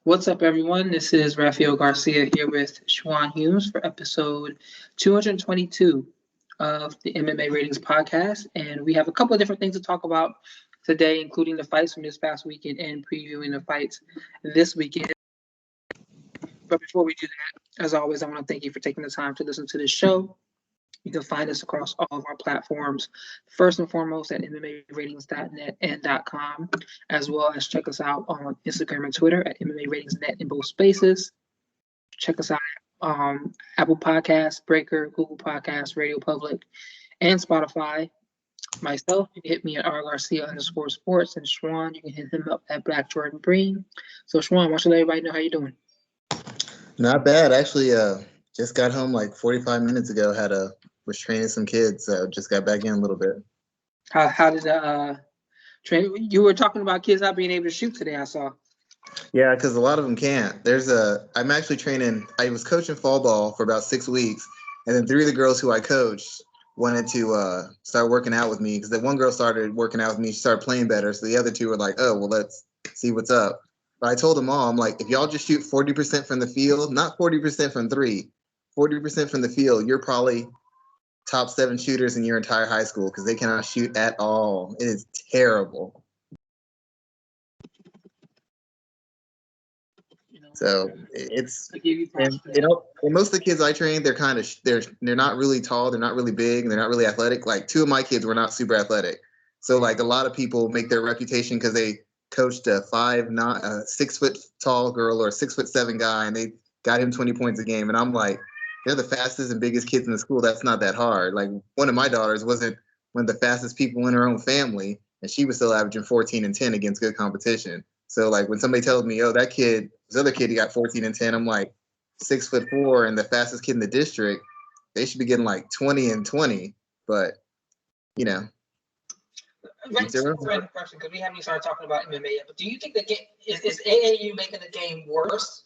What's up, everyone? This is Raphael Garcia here with Schwan for episode 222 of the MMA Ratings Podcast. And we have a couple of different things to talk about today, including the fights from this past weekend and previewing the fights this weekend. But before we do that, as always, I want to thank you for taking the time to listen to this show. You can find us across all of our platforms, first and foremost at MMAratings.net and .com, as well as check us out on Instagram and Twitter at MMARatingsNet in both spaces. Check us out at Apple Podcasts, Breaker, Google Podcasts, Radio Public, and Spotify. Myself, you can hit me at rgarcia_sports, and Schwan, you can hit him up at Black Jordan Breen. So Schwan, why don't you let everybody know how you're doing? Not bad. Actually, just got home like 45 minutes ago. Was training some kids, so just got back in a little bit. How did train? You were talking about kids not being able to shoot today, I saw. Yeah, because a lot of them can't. I'm actually training. I was coaching fall ball for about 6 weeks, and then 3 of the girls who I coached wanted to start working out with me because the one girl started working out with me. She started playing better, so the other 2 were like, "Oh, well, let's see what's up." But I told them all, I'm like, if y'all just shoot 40% from the field, not 40% from 3, 40% from the field, you're probably top 7 shooters in your entire high school because they cannot shoot at all. It is terrible. So it's and most of the kids I train, they're not really tall, they're not really big, they're not really athletic. Like 2 of my kids were not super athletic. So like a lot of people make their reputation because they coached a 6 foot tall girl or a 6'7" guy, and they got him 20 points a game. And I'm like, they're the fastest and biggest kids in the school. That's not that hard. Like one of my daughters wasn't one of the fastest people in her own family, and she was still averaging 14 and 10 against good competition. So like when somebody tells me, oh, this other kid, he got 14 and 10, I'm like 6'4" and the fastest kid in the district, they should be getting like 20 and 20. But you know. Right, random question, because we haven't even started talking about MMA yet. But do you think the game is AAU making the game worse,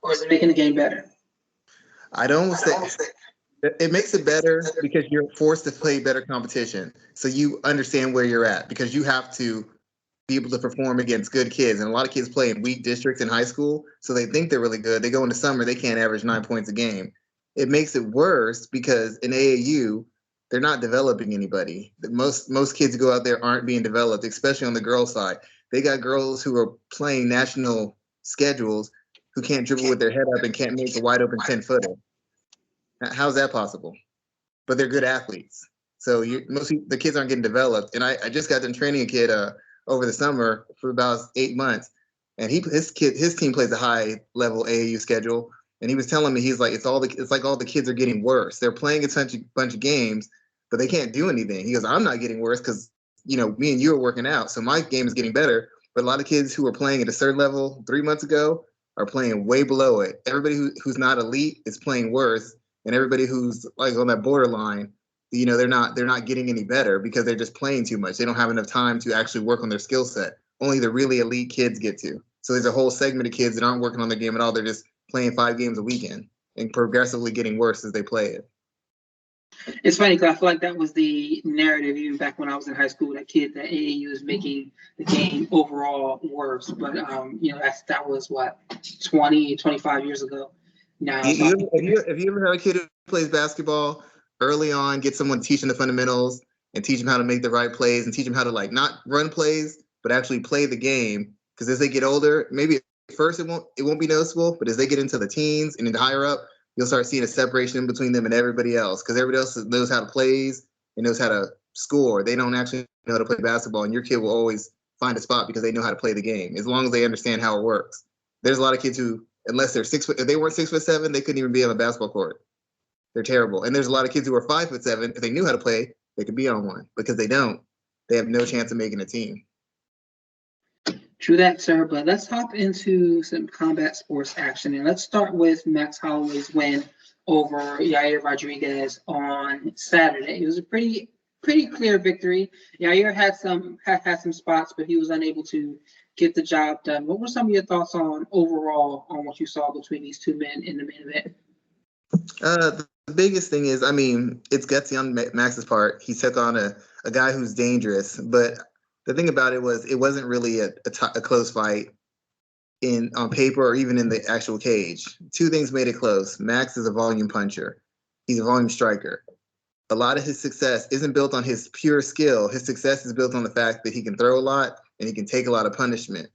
or is it making the game better? I don't say it makes it better because you're forced to play better competition. So you understand where you're at because you have to be able to perform against good kids. And a lot of kids play in weak districts in high school, so they think they're really good. They go into summer, they can't average 9 points a game. It makes it worse because in AAU, they're not developing anybody. Most kids who go out there aren't being developed, especially on the girls' side. They got girls who are playing national schedules who can't dribble with their head up and can't make a wide open 10-footer. How's that possible? But they're good athletes. So the kids aren't getting developed. And I just got done training a kid over the summer for about 8 months, and his team plays a high level AAU schedule. And he was telling me, he's like, it's like all the kids are getting worse. They're playing a bunch of games, but they can't do anything. He goes, I'm not getting worse because me and you are working out, so my game is getting better. But a lot of kids who were playing at a certain level 3 months ago are playing way below it. Everybody who's not elite is playing worse, and everybody who's like on that borderline, they're not getting any better because they're just playing too much. They don't have enough time to actually work on their skill set. Only the really elite kids get to. So there's a whole segment of kids that aren't working on their game at all. They're just playing 5 games a weekend and progressively getting worse as they play it. It's funny because I feel like that was the narrative even back when I was in high school. That AAU is making the game overall worse. But that was what 20, 25 years ago. Now, have you ever had a kid who plays basketball early on, get someone teaching the fundamentals and teach them how to make the right plays and teach them how to like not run plays but actually play the game? Because as they get older, maybe at first it won't be noticeable, but as they get into the teens and then higher up, you'll start seeing a separation between them and everybody else because everybody else knows how to plays and knows how to score. They don't actually know how to play basketball, and your kid will always find a spot because they know how to play the game as long as they understand how it works. There's a lot of kids who, unless they're 6 foot, if they weren't 6'7", they couldn't even be on a basketball court. They're terrible. And there's a lot of kids who are 5'7". If they knew how to play, they could be on one. Because they don't, they have no chance of making a team. True that, sir. But let's hop into some combat sports action. And let's start with Max Holloway's win over Yair Rodriguez on Saturday. It was a pretty clear victory. Yair had some spots, but he was unable to get the job done. What were some of your thoughts on what you saw between these 2 men in the main event? The biggest thing is, it's gutsy on Max's part. He took on a guy who's dangerous, but the thing about it wasn't really a close fight. on paper or even in the actual cage. Two things made it close. Max is a volume puncher. He's a volume striker. A lot of his success isn't built on his pure skill. His success is built on the fact that he can throw a lot and he can take a lot of punishment.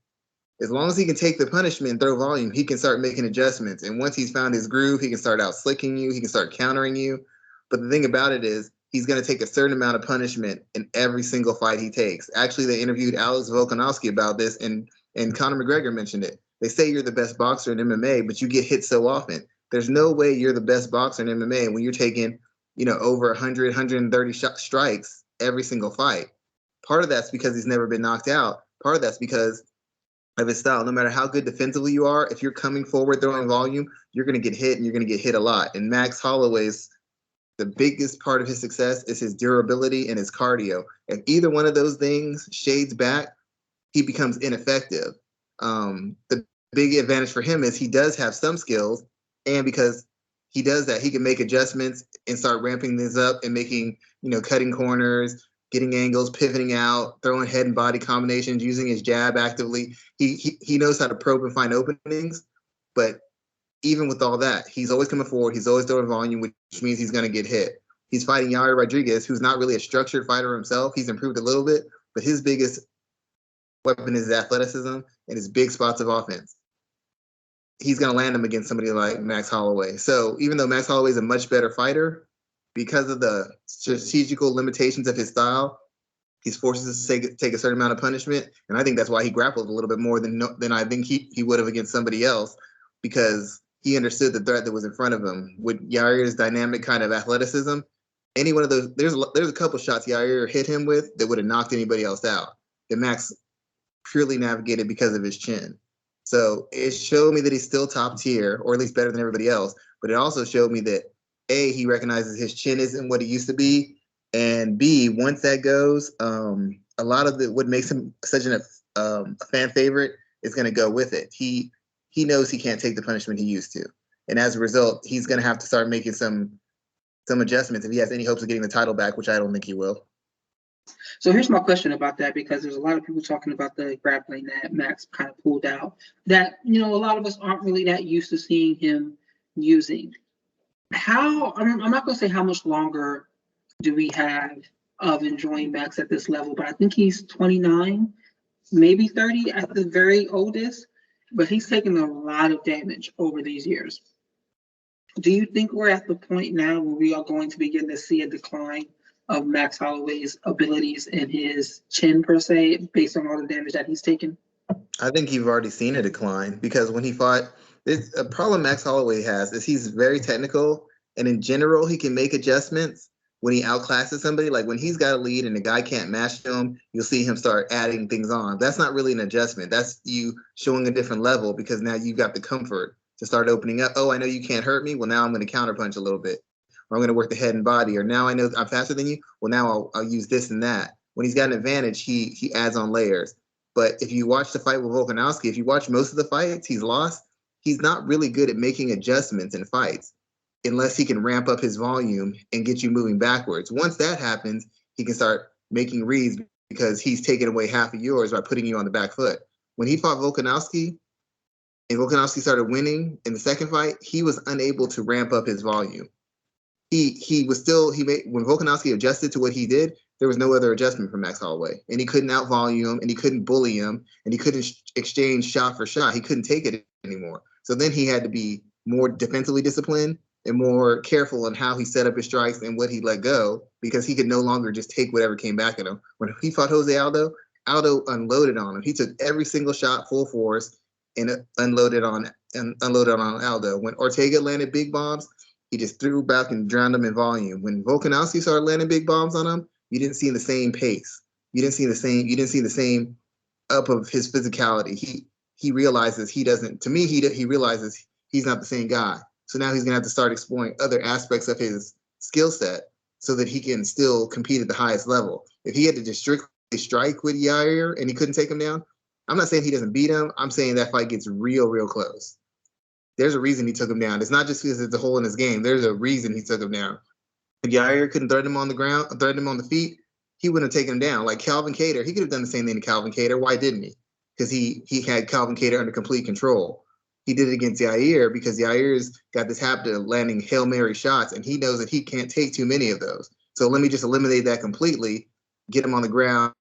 As long as he can take the punishment and throw volume, he can start making adjustments. And once he's found his groove, he can start out slicking you. He can start countering you. But the thing about it is he's going to take a certain amount of punishment in every single fight he takes. Actually, they interviewed Alex Volkanovski about this, and Conor McGregor mentioned it. They say you're the best boxer in MMA, but you get hit so often. There's no way you're the best boxer in MMA when you're taking, over 100, 130 strikes every single fight. Part of that's because he's never been knocked out. Part of that's because of his style. No matter how good defensively you are, if you're coming forward throwing volume, you're going to get hit, and you're going to get hit a lot. And Max Holloway's, the biggest part of his success is his durability and his cardio. If either one of those things shades back, he becomes ineffective. The big advantage for him is he does have some skills, and because he does that, he can make adjustments and start ramping things up and making, cutting corners, getting angles, pivoting out, throwing head and body combinations, using his jab actively. He knows how to probe and find openings, but even with all that, he's always coming forward. He's always throwing volume, which means he's going to get hit. He's fighting Yair Rodriguez, who's not really a structured fighter himself. He's improved a little bit, but his biggest weapon is his athleticism and his big spots of offense. He's going to land him against somebody like Max Holloway. So even though Max Holloway is a much better fighter, because of the strategical limitations of his style, he's forced to take a certain amount of punishment. And I think that's why he grappled a little bit more than I think he would have against somebody else, because he understood the threat that was in front of him. With Yair's dynamic kind of athleticism, any one of those, there's a couple shots Yair hit him with that would have knocked anybody else out, that Max purely navigated because of his chin. So it showed me that he's still top tier, or at least better than everybody else. But it also showed me that A, he recognizes his chin isn't what it used to be, and B, once that goes, a lot of what makes him such a fan favorite is going to go with it. He knows he can't take the punishment he used to, and as a result, he's going to have to start making some adjustments if he has any hopes of getting the title back, which I don't think he will. So here's my question about that, because there's a lot of people talking about the grappling that Max kind of pulled out that, a lot of us aren't really that used to seeing him using. I'm not going to say how much longer do we have of enjoying Max at this level, but I think he's 29, maybe 30 at the very oldest, but he's taken a lot of damage over these years. Do you think we're at the point now where we are going to begin to see a decline of Max Holloway's abilities and his chin, per se, based on all the damage that he's taken? I think you've already seen a decline, because when he fought, a problem Max Holloway has is he's very technical, and in general, he can make adjustments when he outclasses somebody. Like when he's got a lead and the guy can't match him, you'll see him start adding things on. That's not really an adjustment. That's you showing a different level, because now you've got the comfort to start opening up. Oh, I know you can't hurt me. Well, now I'm going to counterpunch a little bit. Or I'm going to work the head and body. Or now I know I'm faster than you. Well, now I'll use this and that. When he's got an advantage, he adds on layers. But if you watch the fight with Volkanovski, if you watch most of the fights he's lost, he's not really good at making adjustments in fights unless he can ramp up his volume and get you moving backwards. Once that happens, he can start making reads, because he's taking away half of yours by putting you on the back foot. When he fought Volkanovski, and Volkanovski started winning in the second fight, he was unable to ramp up his volume. When Volkanovski adjusted to what he did, there was no other adjustment from Max Holloway, and he couldn't out-volume him, and he couldn't bully him, and he couldn't exchange shot for shot. He couldn't take it anymore. So then he had to be more defensively disciplined and more careful on how he set up his strikes and what he let go, because he could no longer just take whatever came back at him. When he fought Jose Aldo unloaded on him. He took every single shot full force and unloaded on Aldo. When Ortega landed big bombs, he just threw back and drowned him in volume. When Volkanovski started landing big bombs on him, you didn't see the same pace. You didn't see the same up of his physicality. He realizes he doesn't. To me, he realizes he's not the same guy. So now he's gonna have to start exploring other aspects of his skill set so that he can still compete at the highest level. If he had to just strictly strike with Yair and he couldn't take him down, I'm not saying he doesn't beat him. I'm saying that fight gets real, real close. There's a reason he took him down. It's not just because it's a hole in his game. There's a reason he took him down. If Yair couldn't threaten him on the ground, threaten him on the feet, he wouldn't have taken him down. Like Calvin Kattar, he could have done the same thing to Calvin Kattar. Why didn't he? because he had Calvin Kattar under complete control. He did it against Yair because Yair's got this habit of landing Hail Mary shots, and he knows that he can't take too many of those. So let me just eliminate that completely, get him on the ground,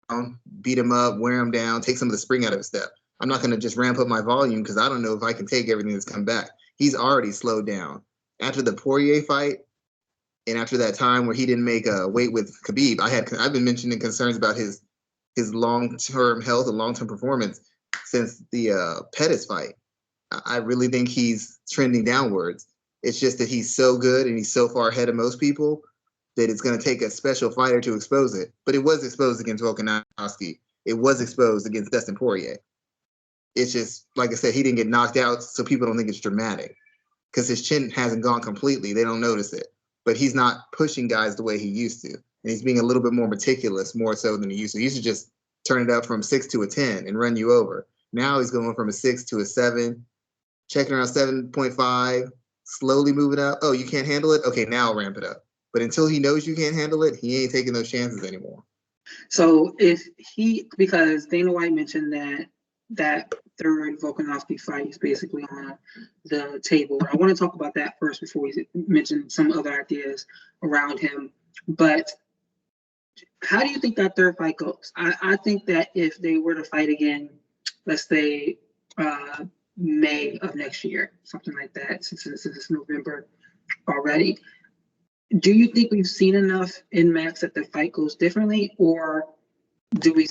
beat him up, wear him down, take some of the spring out of his step. I'm not going to just ramp up my volume because I don't know if I can take everything that's come back. He's already slowed down. After the Poirier fight, and after that time where he didn't make a weight with Khabib, I've been mentioning concerns about his long-term health and long-term performance since the Pettis fight. I really think he's trending downwards. It's just that he's so good and he's so far ahead of most people that it's going to take a special fighter to expose it. But it was exposed against Volkanovski. It was exposed against Dustin Poirier. It's just, like I said, he didn't get knocked out, so people don't think it's dramatic. Because his chin hasn't gone completely. They don't notice it. But he's not pushing guys the way he used to. And he's being a little bit more meticulous, more so than he used to. He used to just turn it up from 6 to a 10 and run you over. Now he's going from a 6 to a 7, checking around 7.5, slowly moving up. Oh, you can't handle it? Okay, now I'll ramp it up. But until he knows you can't handle it, he ain't taking those chances anymore. So because Dana White mentioned that third Volkanovski fight is basically on the table. I want to talk about that first before we mention some other ideas around him. But how do you think that third fight goes? I think that if they were to fight again, let's say May of next year, something like that, since it's November already, do you think we've seen enough in Max that the fight goes differently, or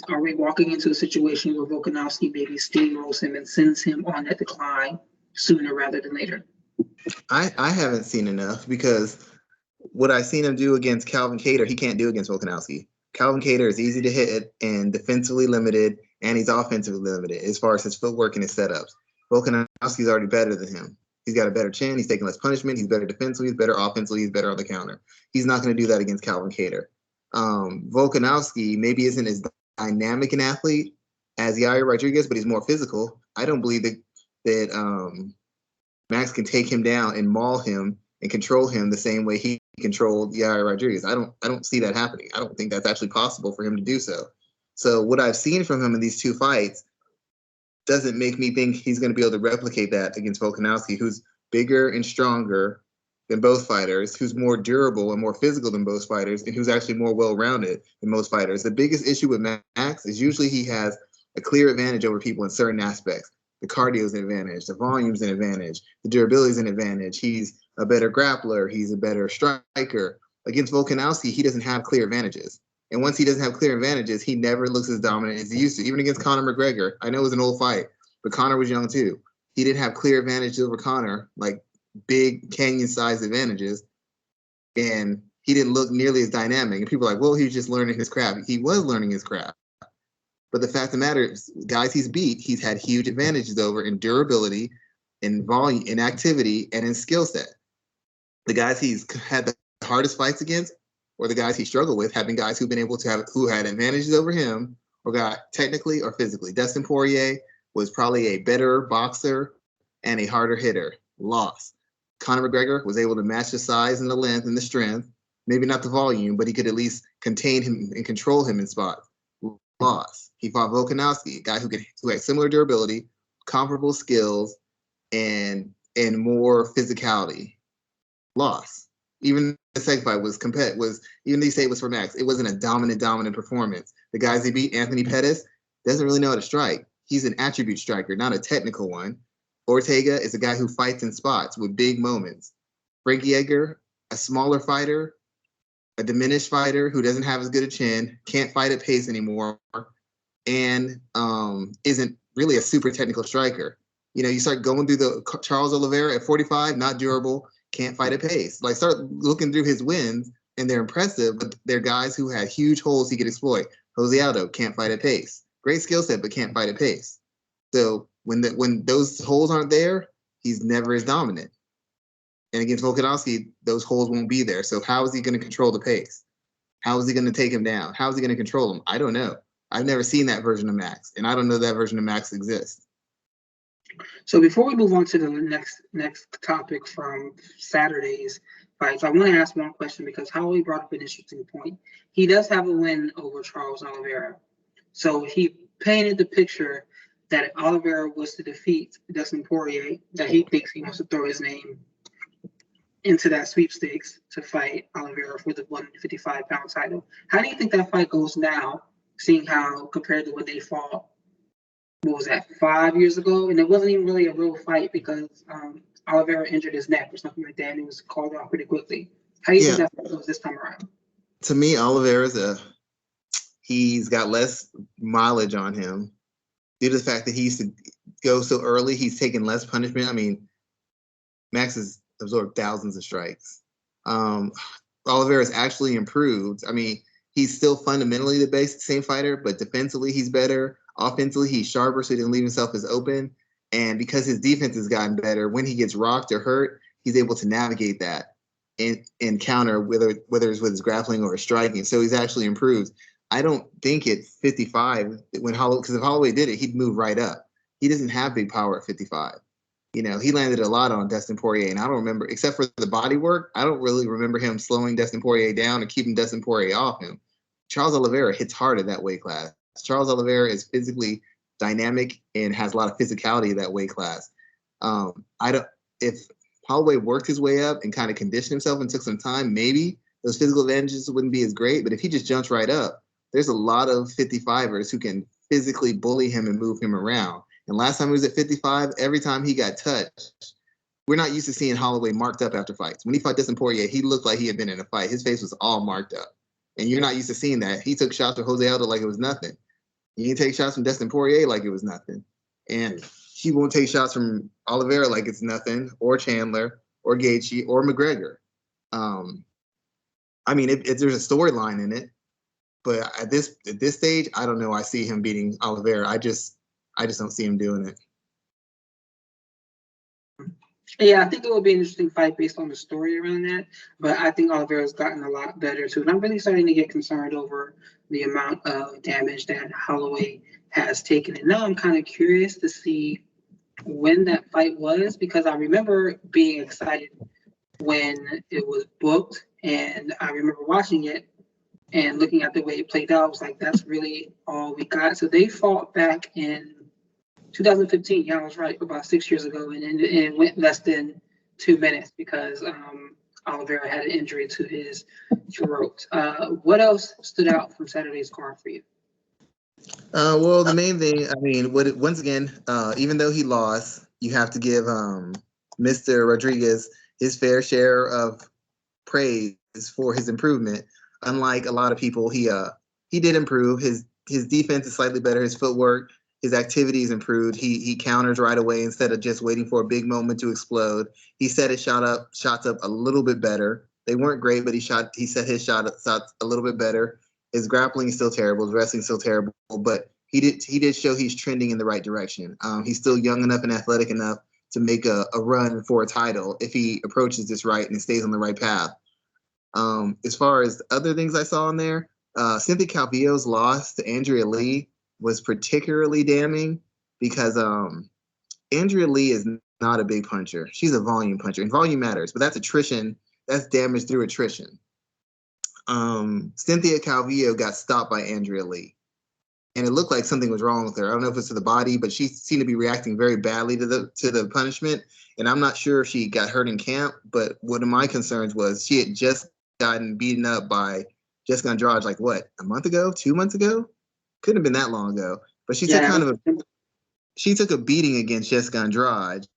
are we walking into a situation where Volkanovski maybe steamrolls him and sends him on that decline sooner rather than later? I haven't seen enough because what I've seen him do against Calvin Kattar, he can't do against Volkanovski. Calvin Kattar is easy to hit and defensively limited, and he's offensively limited as far as his footwork and his setups. Volkanovski's already better than him. He's got a better chin. He's taking less punishment. He's better defensively. He's better offensively. He's better on the counter. He's not going to do that against Calvin Kattar. Volkanovski maybe isn't as dynamic an athlete as Yair Rodriguez, but he's more physical. I don't believe that Max can take him down and maul him and control him the same way he controlled Yair Rodriguez. I don't see that happening. I don't think that's actually possible for him to do so. So what I've seen from him in these two fights doesn't make me think he's going to be able to replicate that against Volkanovski, who's bigger and stronger than both fighters, who's more durable and more physical than both fighters, and who's actually more well-rounded than most fighters. The biggest issue with Max is usually he has a clear advantage over people in certain aspects. The cardio is an advantage, the volume is an advantage, the durability is an advantage. He's a better grappler, he's a better striker. Against Volkanovski, he doesn't have clear advantages. And once he doesn't have clear advantages, he never looks as dominant as he used to. Even against Conor McGregor, I know it was an old fight, but Conor was young too. He didn't have clear advantages over Conor, like big canyon-sized advantages, and he didn't look nearly as dynamic. And people are like, well, he was just learning his craft. He was learning his craft. But the fact of the matter is, guys he's beat, he's had huge advantages over in durability, in volume, in activity, and in skill set. The guys he's had the hardest fights against, or the guys he struggled with, have been guys who had advantages over him, or got technically or physically. Dustin Poirier was probably a better boxer and a harder hitter. Lost. Conor McGregor was able to match the size and the length and the strength, maybe not the volume, but he could at least contain him and control him in spots. Lost. He fought Volkanovski, a guy who had similar durability, comparable skills, and more physicality. Lost. Even the second fight even they say it was for Max, it wasn't a dominant performance. The guys he beat, Anthony Pettis, doesn't really know how to strike. He's an attribute striker, not a technical one. Ortega is a guy who fights in spots with big moments. Frankie Edgar, a smaller fighter, a diminished fighter who doesn't have as good a chin, can't fight at pace anymore, and isn't really a super technical striker. You know, you start going through the Charles Oliveira at 45, not durable, can't fight at pace. Like, start looking through his wins, and they're impressive, but they're guys who had huge holes he could exploit. Jose Aldo can't fight at pace. Great skill set, but can't fight at pace. So when those holes aren't there, he's never as dominant. And against Volkanovski, those holes won't be there. So how is he going to control the pace? How is he going to take him down? How is he going to control him? I don't know. I've never seen that version of Max, and I don't know that version of Max exists. So before we move on to the next topic from Saturday's fights, I want to ask one question because Holloway brought up an interesting point. He does have a win over Charles Oliveira. So he painted the picture that if Oliveira was to defeat Dustin Poirier, that he thinks he wants to throw his name into that sweepstakes to fight Oliveira for the 155-pound title. How do you think that fight goes now, seeing how compared to when they fought, what was that, 5 years ago? And it wasn't even really a real fight because Oliveira injured his neck or something like that, and it was called off pretty quickly. How do you think that fight goes this time around? To me, Oliveira's he's got less mileage on him due to the fact that he used to go so early. He's taken less punishment. I mean, Max has absorbed thousands of strikes. Oliveira's actually improved. I mean, he's still fundamentally the same fighter, but defensively he's better. Offensively, he's sharper, so he doesn't leave himself as open. And because his defense has gotten better, when he gets rocked or hurt, he's able to navigate that and counter whether it's with his grappling or his striking. So he's actually improved. I don't think at 55, because if Holloway did it, he'd move right up. He doesn't have big power at 55. You know, he landed a lot on Dustin Poirier, and I don't remember, except for the body work, I don't really remember him slowing Dustin Poirier down or keeping Dustin Poirier off him. Charles Oliveira hits hard at that weight class. Charles Oliveira is physically dynamic and has a lot of physicality at that weight class. If Holloway worked his way up and kind of conditioned himself and took some time, maybe those physical advantages wouldn't be as great. But if he just jumps right up, there's a lot of 55ers who can physically bully him and move him around. And last time he was at 55, every time he got touched, we're not used to seeing Holloway marked up after fights. When he fought Dustin Poirier, he looked like he had been in a fight. His face was all marked up. And you're not used to seeing that. He took shots from Jose Aldo like it was nothing. He didn't take shots from Dustin Poirier like it was nothing. And he won't take shots from Oliveira like it's nothing, or Chandler, or Gaethje, or McGregor. I mean, there's a storyline in it. But at this stage, I don't know. I see him beating Oliveira. I just don't see him doing it. Yeah, I think it will be an interesting fight based on the story around that. But I think Oliveira's gotten a lot better too. And I'm really starting to get concerned over the amount of damage that Holloway has taken. And now I'm kind of curious to see when that fight was, because I remember being excited when it was booked, and I remember watching it and looking at the way it played out. I was like, that's really all we got. So they fought back in 2015. Yeah, I was right, about 6 years ago, and it went less than 2 minutes because Oliveira had an injury to his throat. What else stood out from Saturday's card for you? Well, the main thing, I mean, once again, even though he lost, you have to give Mr. Rodriguez his fair share of praise for his improvement. Unlike a lot of people, he did improve. His defense is slightly better. His footwork, his activities improved. He counters right away instead of just waiting for a big moment to explode. He set his shots up a little bit better. They weren't great, but he set his shots a little bit better. His grappling is still terrible. His wrestling is still terrible, but he did show he's trending in the right direction. He's still young enough and athletic enough to make a run for a title if he approaches this right and stays on the right path. As far as other things I saw in there, Cynthia Calvillo's loss to Andrea Lee was particularly damning because Andrea Lee is not a big puncher. She's a volume puncher, and volume matters, but that's attrition. That's damage through attrition. Cynthia Calvillo got stopped by Andrea Lee, and it looked like something was wrong with her. I don't know if it's to the body, but she seemed to be reacting very badly to the punishment. And I'm not sure if she got hurt in camp, but one of my concerns was she had just gotten beaten up by Jessica Andrade, like what, a month ago, 2 months ago? Couldn't have been that long ago. But she took a beating against Jessica Andrade,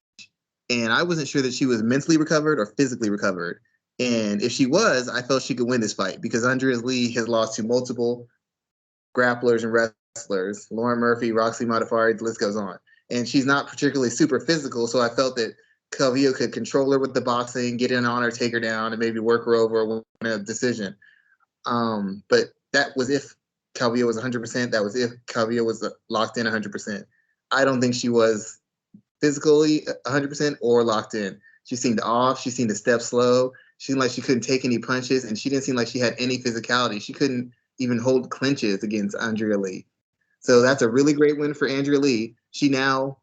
and I wasn't sure that she was mentally recovered or physically recovered. And if she was, I felt she could win this fight because Andrea Lee has lost to multiple grapplers and wrestlers, Lauren Murphy, Roxy Modafari, the list goes on. And she's not particularly super physical, so I felt that Calvillo could control her with the boxing, get in on her, take her down, and maybe work her over or win a decision. But that was if Calvillo was 100%. That was if Calvillo was locked in 100%. I don't think she was physically 100% or locked in. She seemed off. She seemed to step slow. She seemed like she couldn't take any punches, and she didn't seem like she had any physicality. She couldn't even hold clinches against Andrea Lee. So that's a really great win for Andrea Lee. She now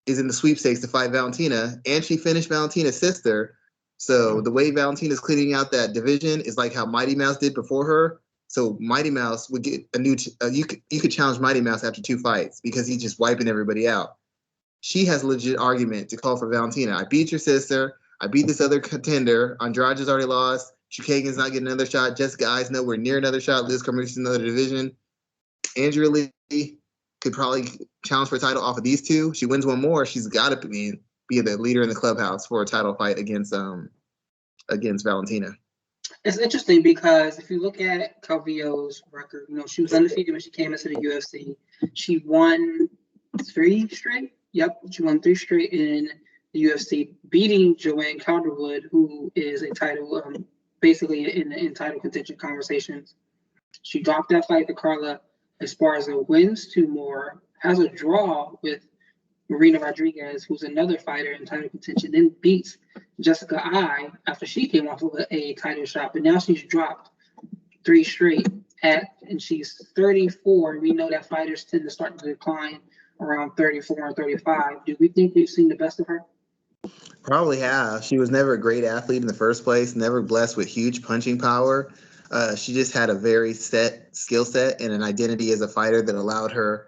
is in the sweepstakes to fight Valentina, and she finished Valentina's sister. So the way Valentina's cleaning out that division is like how Mighty Mouse did before her. So Mighty Mouse would get a new. You could challenge Mighty Mouse after 2 fights because he's just wiping everybody out. She has a legit argument to call for Valentina. I beat your sister. I beat this other contender. Andrade has already lost. Chukagan's not getting another shot. Jessica I's nowhere near another shot. Liz Carmouche's another division. Andrea Lee could probably challenge for a title off of these two. She wins one more. She's got to be the leader in the clubhouse for a title fight against Valentina. It's interesting because if you look at Calvillo's record, she was undefeated when she came into the UFC. She won 3 straight. Yep, she won 3 straight in the UFC, beating Joanne Calderwood, who is a title, basically in title contention conversations. She dropped that fight to Carla Esparza, wins 2 more, has a draw with Marina Rodriguez, who's another fighter in title contention, then beats Jessica I after she came off of a title shot. But now she's dropped 3 straight and she's 34. We know that fighters tend to start to decline around 34 and 35. Do we think we've seen the best of her? Probably have. She was never a great athlete in the first place, never blessed with huge punching power. She just had a very set skill set and an identity as a fighter that allowed her.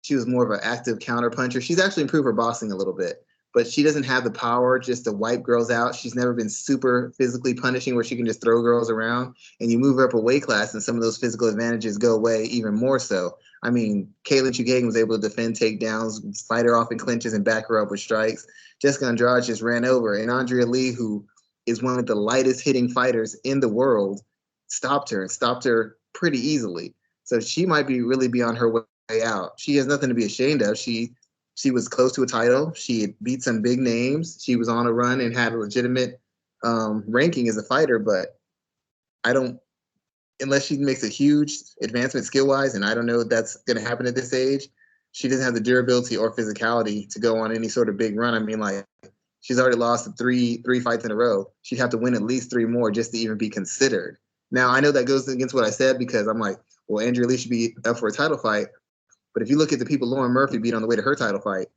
She was more of an active counter puncher. She's actually improved her boxing a little bit, but she doesn't have the power just to wipe girls out. She's never been super physically punishing where she can just throw girls around. And you move her up a weight class and some of those physical advantages go away even more so. I mean, Katlyn Chukagan was able to defend takedowns, fight her off in clinches, and back her up with strikes. Jessica Andrade just ran over. And Andrea Lee, who is one of the lightest hitting fighters in the world, stopped her pretty easily. So she might really be on her way out. She has nothing to be ashamed of. She was close to a title. She beat some big names. She was on a run and had a legitimate ranking as a fighter, but unless she makes a huge advancement skill-wise, and I don't know if that's going to happen at this age, she doesn't have the durability or physicality to go on any sort of big run. I mean, like, she's already lost 3 fights in a row. She'd have to win at least 3 more just to even be considered. Now, I know that goes against what I said because I'm like, well, Andrea Lee should be up for a title fight. But if you look at the people Lauren Murphy beat on the way to her title fight,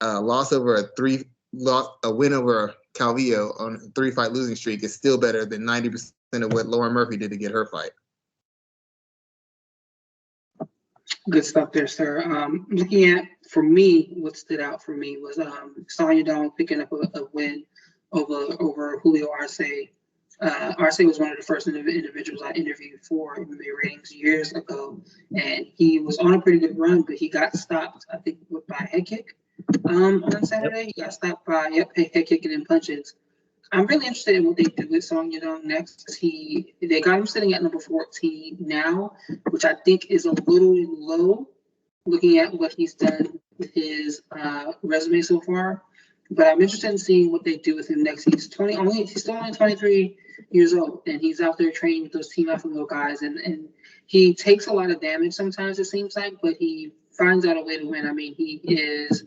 a win over Calvillo on a 3-fight losing streak is still better than 90% of what Lauren Murphy did to get her fight. Good stuff there, sir. Looking at, for me, what stood out for me was Sonya Dawn picking up a win over Julio Arce. Arce was one of the first individuals I interviewed for MMA ratings years ago, and he was on a pretty good run, but he got stopped, I think, by a head kick on Saturday. He got stopped by head kicking and punches. I'm really interested in what they do with Song Yadong next. They got him sitting at number 14 now, which I think is a little low, looking at what he's done with his resume so far. But I'm interested in seeing what they do with him next. He's still only 23 years old, and he's out there training with those Team Alpha Male guys, and he takes a lot of damage sometimes, it seems like, but he finds out a way to win. I mean, he's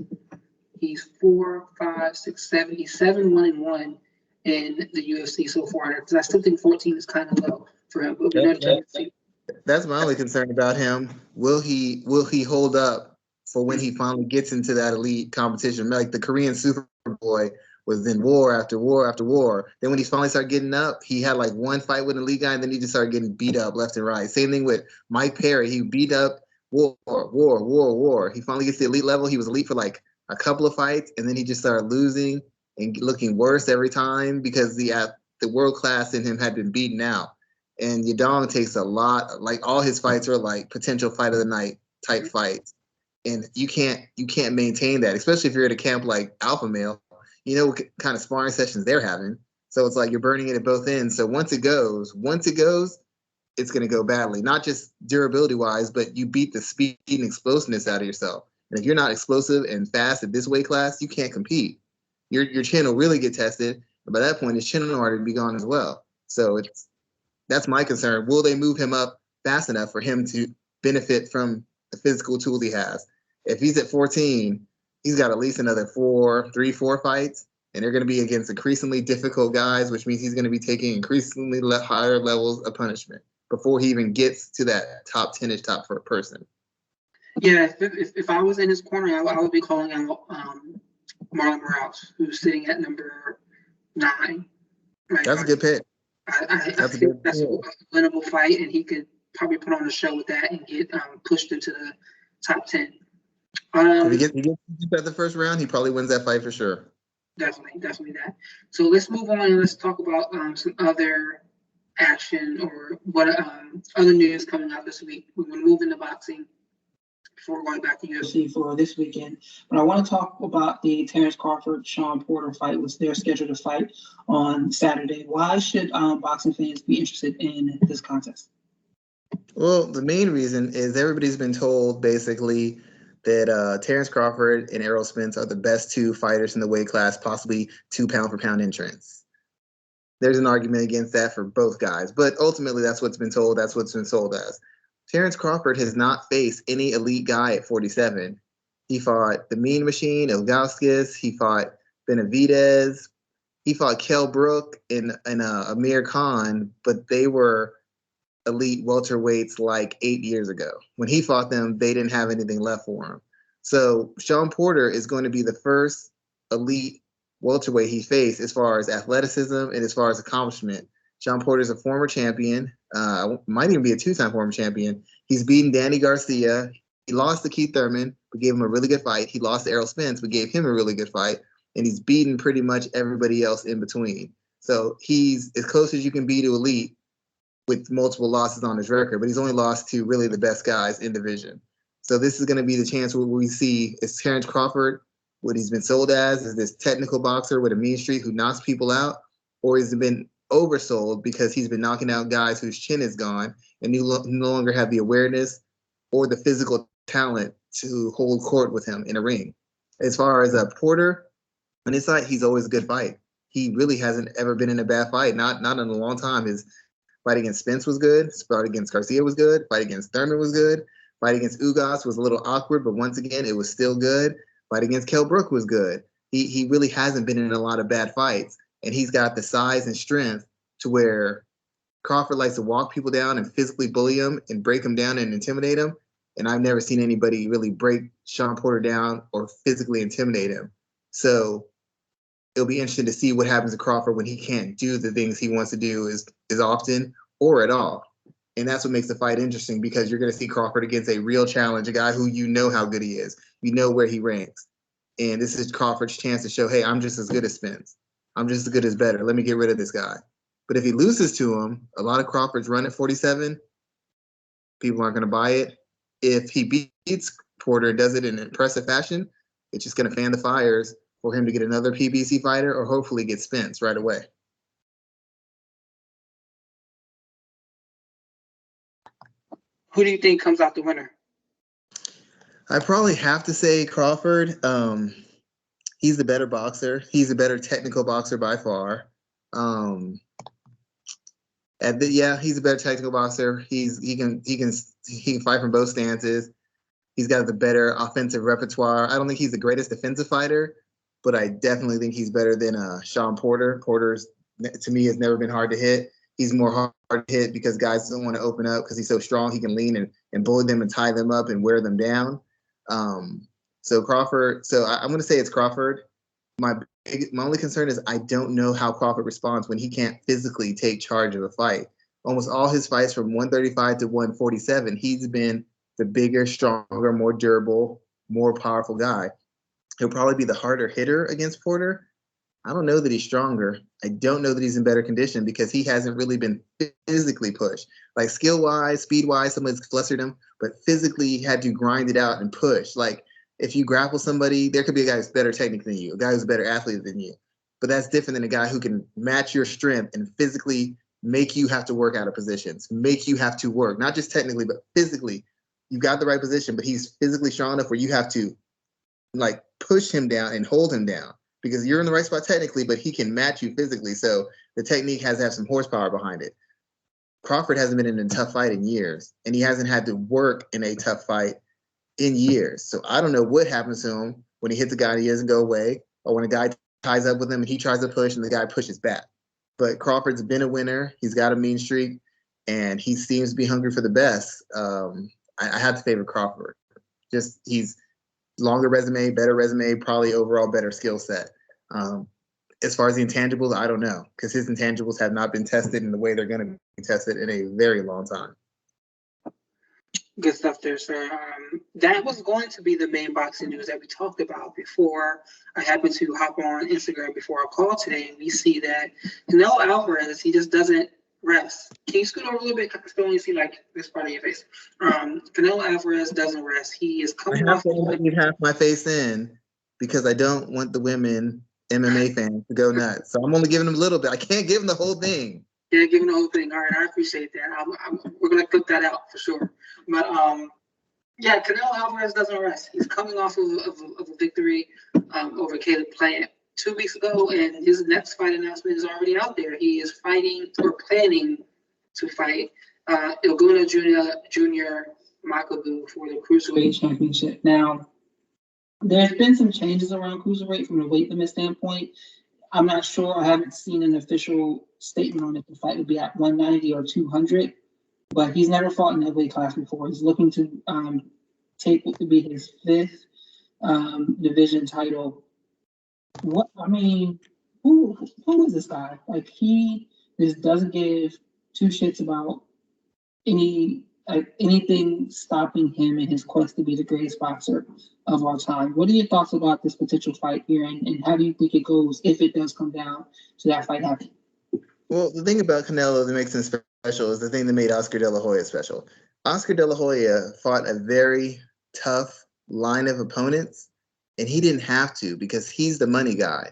4, 5, 6, 7. He's 7-1-1 in the UFC so far. Because I still think 14 is kind of low for him. But that's my only concern about him. Will he hold up for when he finally gets into that elite competition? Like the Korean Superboy was in war after war after war. Then when he finally started getting up, he had like one fight with an elite guy, and then he just started getting beat up left and right. Same thing with Mike Perry. He beat up war. He finally gets to the elite level. He was elite for like a couple of fights, and then he just started losing and looking worse every time because the world class in him had been beaten out. And Yadong takes a lot, like all his fights are like potential fight of the night type fights. And you can't maintain that, especially if you're at a camp like Alpha Male. You know what kind of sparring sessions they're having. So it's like you're burning it at both ends. So once it goes, it's going to go badly. Not just durability wise, but you beat the speed and explosiveness out of yourself. And if you're not explosive and fast at this weight class, you can't compete. Your chin will really get tested. And by that point, his chin will already be gone as well. So that's my concern. Will they move him up fast enough for him to benefit from the physical tools he has? If he's at 14, he's got at least another 4 fights, and they're going to be against increasingly difficult guys, which means he's going to be taking increasingly higher levels of punishment before he even gets to that top 10-ish top person. Yeah, if I was in his corner, I would be calling out Marlon Moraes, who's sitting at number 9. Right? That's a good pick. I think that's a winnable fight, and he could probably put on a show with that and get pushed into the top 10. If he gets at the first round, he probably wins that fight for sure. Definitely that. So let's move on and let's talk about some other action or what other news coming out this week. We will move into boxing before going back to UFC for this weekend. But I want to talk about the Terence Crawford Sean Porter fight, which they're scheduled to fight on Saturday. Why should boxing fans be interested in this contest? Well, the main reason is everybody's been told basically that Terence Crawford and Errol Spence are the best two fighters in the weight class, possibly 2 pound for pound entrants. There's an argument against that for both guys, but ultimately that's what's been told. That's what's been sold as. Terence Crawford has not faced any elite guy at 47. He fought the Mean Machine, Ilgauskas. He fought Benavidez. He fought Kell Brook and Amir Khan, but they were elite welterweights like 8 years ago. When he fought them, they didn't have anything left for him. So Sean Porter is going to be the first elite welterweight he faced as far as athleticism and as far as accomplishment. Sean Porter is a former champion, might even be a 2-time former champion. He's beaten Danny Garcia. He lost to Keith Thurman, but gave him a really good fight. He lost to Errol Spence, but gave him a really good fight. And he's beaten pretty much everybody else in between. So he's as close as you can be to elite with multiple losses on his record, but he's only lost to really the best guys in division. So this is going to be the chance where we see is Terence Crawford, what he's been sold as, is this technical boxer with a mean streak who knocks people out, or has been oversold because he's been knocking out guys whose chin is gone and no longer have the awareness or the physical talent to hold court with him in a ring. As far as Porter, on his side, he's always a good fight. He really hasn't ever been in a bad fight, not in a long time. His fight against Spence was good. Fight against Garcia was good. Fight against Thurman was good. Fight against Ugas was a little awkward, but once again, it was still good. Fight against Kell Brook was good. He really hasn't been in a lot of bad fights, and he's got the size and strength to where Crawford likes to walk people down and physically bully them and break them down and intimidate them. And I've never seen anybody really break Sean Porter down or physically intimidate him. So it'll be interesting to see what happens to Crawford when he can't do the things he wants to do as often or at all. And that's what makes the fight interesting, because you're going to see Crawford against a real challenge, a guy who you know how good he is. You know where he ranks. And this is Crawford's chance to show, hey, I'm just as good as Spence. I'm just as good as better. Let me get rid of this guy. But if he loses to him, a lot of Crawford's run at 47, people aren't going to buy it. If he beats Porter and does it in an impressive fashion, it's just going to fan the fires for him to get another PBC fighter or hopefully get Spence right away. Who do you think comes out the winner? I probably have to say Crawford. He's the better boxer. He's a better technical boxer by far. He's a better technical boxer. He can fight from both stances. He's got the better offensive repertoire. I don't think he's the greatest defensive fighter, but I definitely think he's better than Sean Porter. Porter's, to me, has never been hard to hit. He's more hard to hit because guys don't want to open up because he's so strong. He can lean and bully them and tie them up and wear them down. So Crawford. So I'm going to say it's Crawford. My only concern is I don't know how Crawford responds when he can't physically take charge of a fight. Almost all his fights from 135 to 147, he's been the bigger, stronger, more durable, more powerful guy. He'll probably be the harder hitter against Porter. I don't know that he's stronger. I don't know that he's in better condition because he hasn't really been physically pushed. Like skill-wise, speed-wise, someone's flustered him, but physically he had to grind it out and push. Like if you grapple somebody, there could be a guy who's better technique than you, a guy who's a better athlete than you. But that's different than a guy who can match your strength and physically make you have to work out of positions, make you have to work, not just technically, but physically. You've got the right position, but he's physically strong enough where you have to like push him down and hold him down because you're in the right spot technically, but he can match you physically. So the technique has to have some horsepower behind it. Crawford hasn't been in a tough fight in years, and he hasn't had to work in a tough fight in years. So I don't know what happens to him when he hits a guy and he doesn't go away, or when a guy ties up with him and he tries to push and the guy pushes back. But Crawford's been a winner. He's got a mean streak, and he seems to be hungry for the best. I have to favor Crawford. Just he's longer resume, better resume, probably overall better skill set. as far as the intangibles, I don't know, because his intangibles have not been tested in the way they're going to be tested in a very long time. Good stuff there, sir. That was going to be the main boxing news that we talked about before I happened to hop on Instagram before our call today, and we see that Canelo Alvarez, he just doesn't rest. Can you scoot over a little bit? I can still only see like this part of your face. Canelo Alvarez doesn't rest. He is coming off. I have to leave half my face in because I don't want the women MMA fans to go nuts. So I'm only giving them a little bit. I can't give them the whole thing. Yeah, giving the whole thing. All right, I appreciate that. We're gonna clip that out for sure. But yeah, Canelo Alvarez doesn't rest. He's coming off of a victory over Caleb Plant 2 weeks ago, and his next fight announcement is already out there. He is fighting or planning to fight Ilguna Jr. Makabu for the Cruiserweight Championship. Now, there's been some changes around Cruiserweight from the weight limit standpoint. I'm not sure. I haven't seen an official statement on if the fight would be at 190 or 200, but he's never fought in that weight class before. He's looking to take what would be his 5th division title. Who is this guy? Like, he just doesn't give two shits about anything stopping him in his quest to be the greatest boxer of all time. What are your thoughts about this potential fight here, and how do you think it goes if it does come down to that fight happening? Well, the thing about Canelo that makes him special is the thing that made Oscar De La Hoya special. Oscar De La Hoya fought a very tough line of opponents, and he didn't have to because he's the money guy.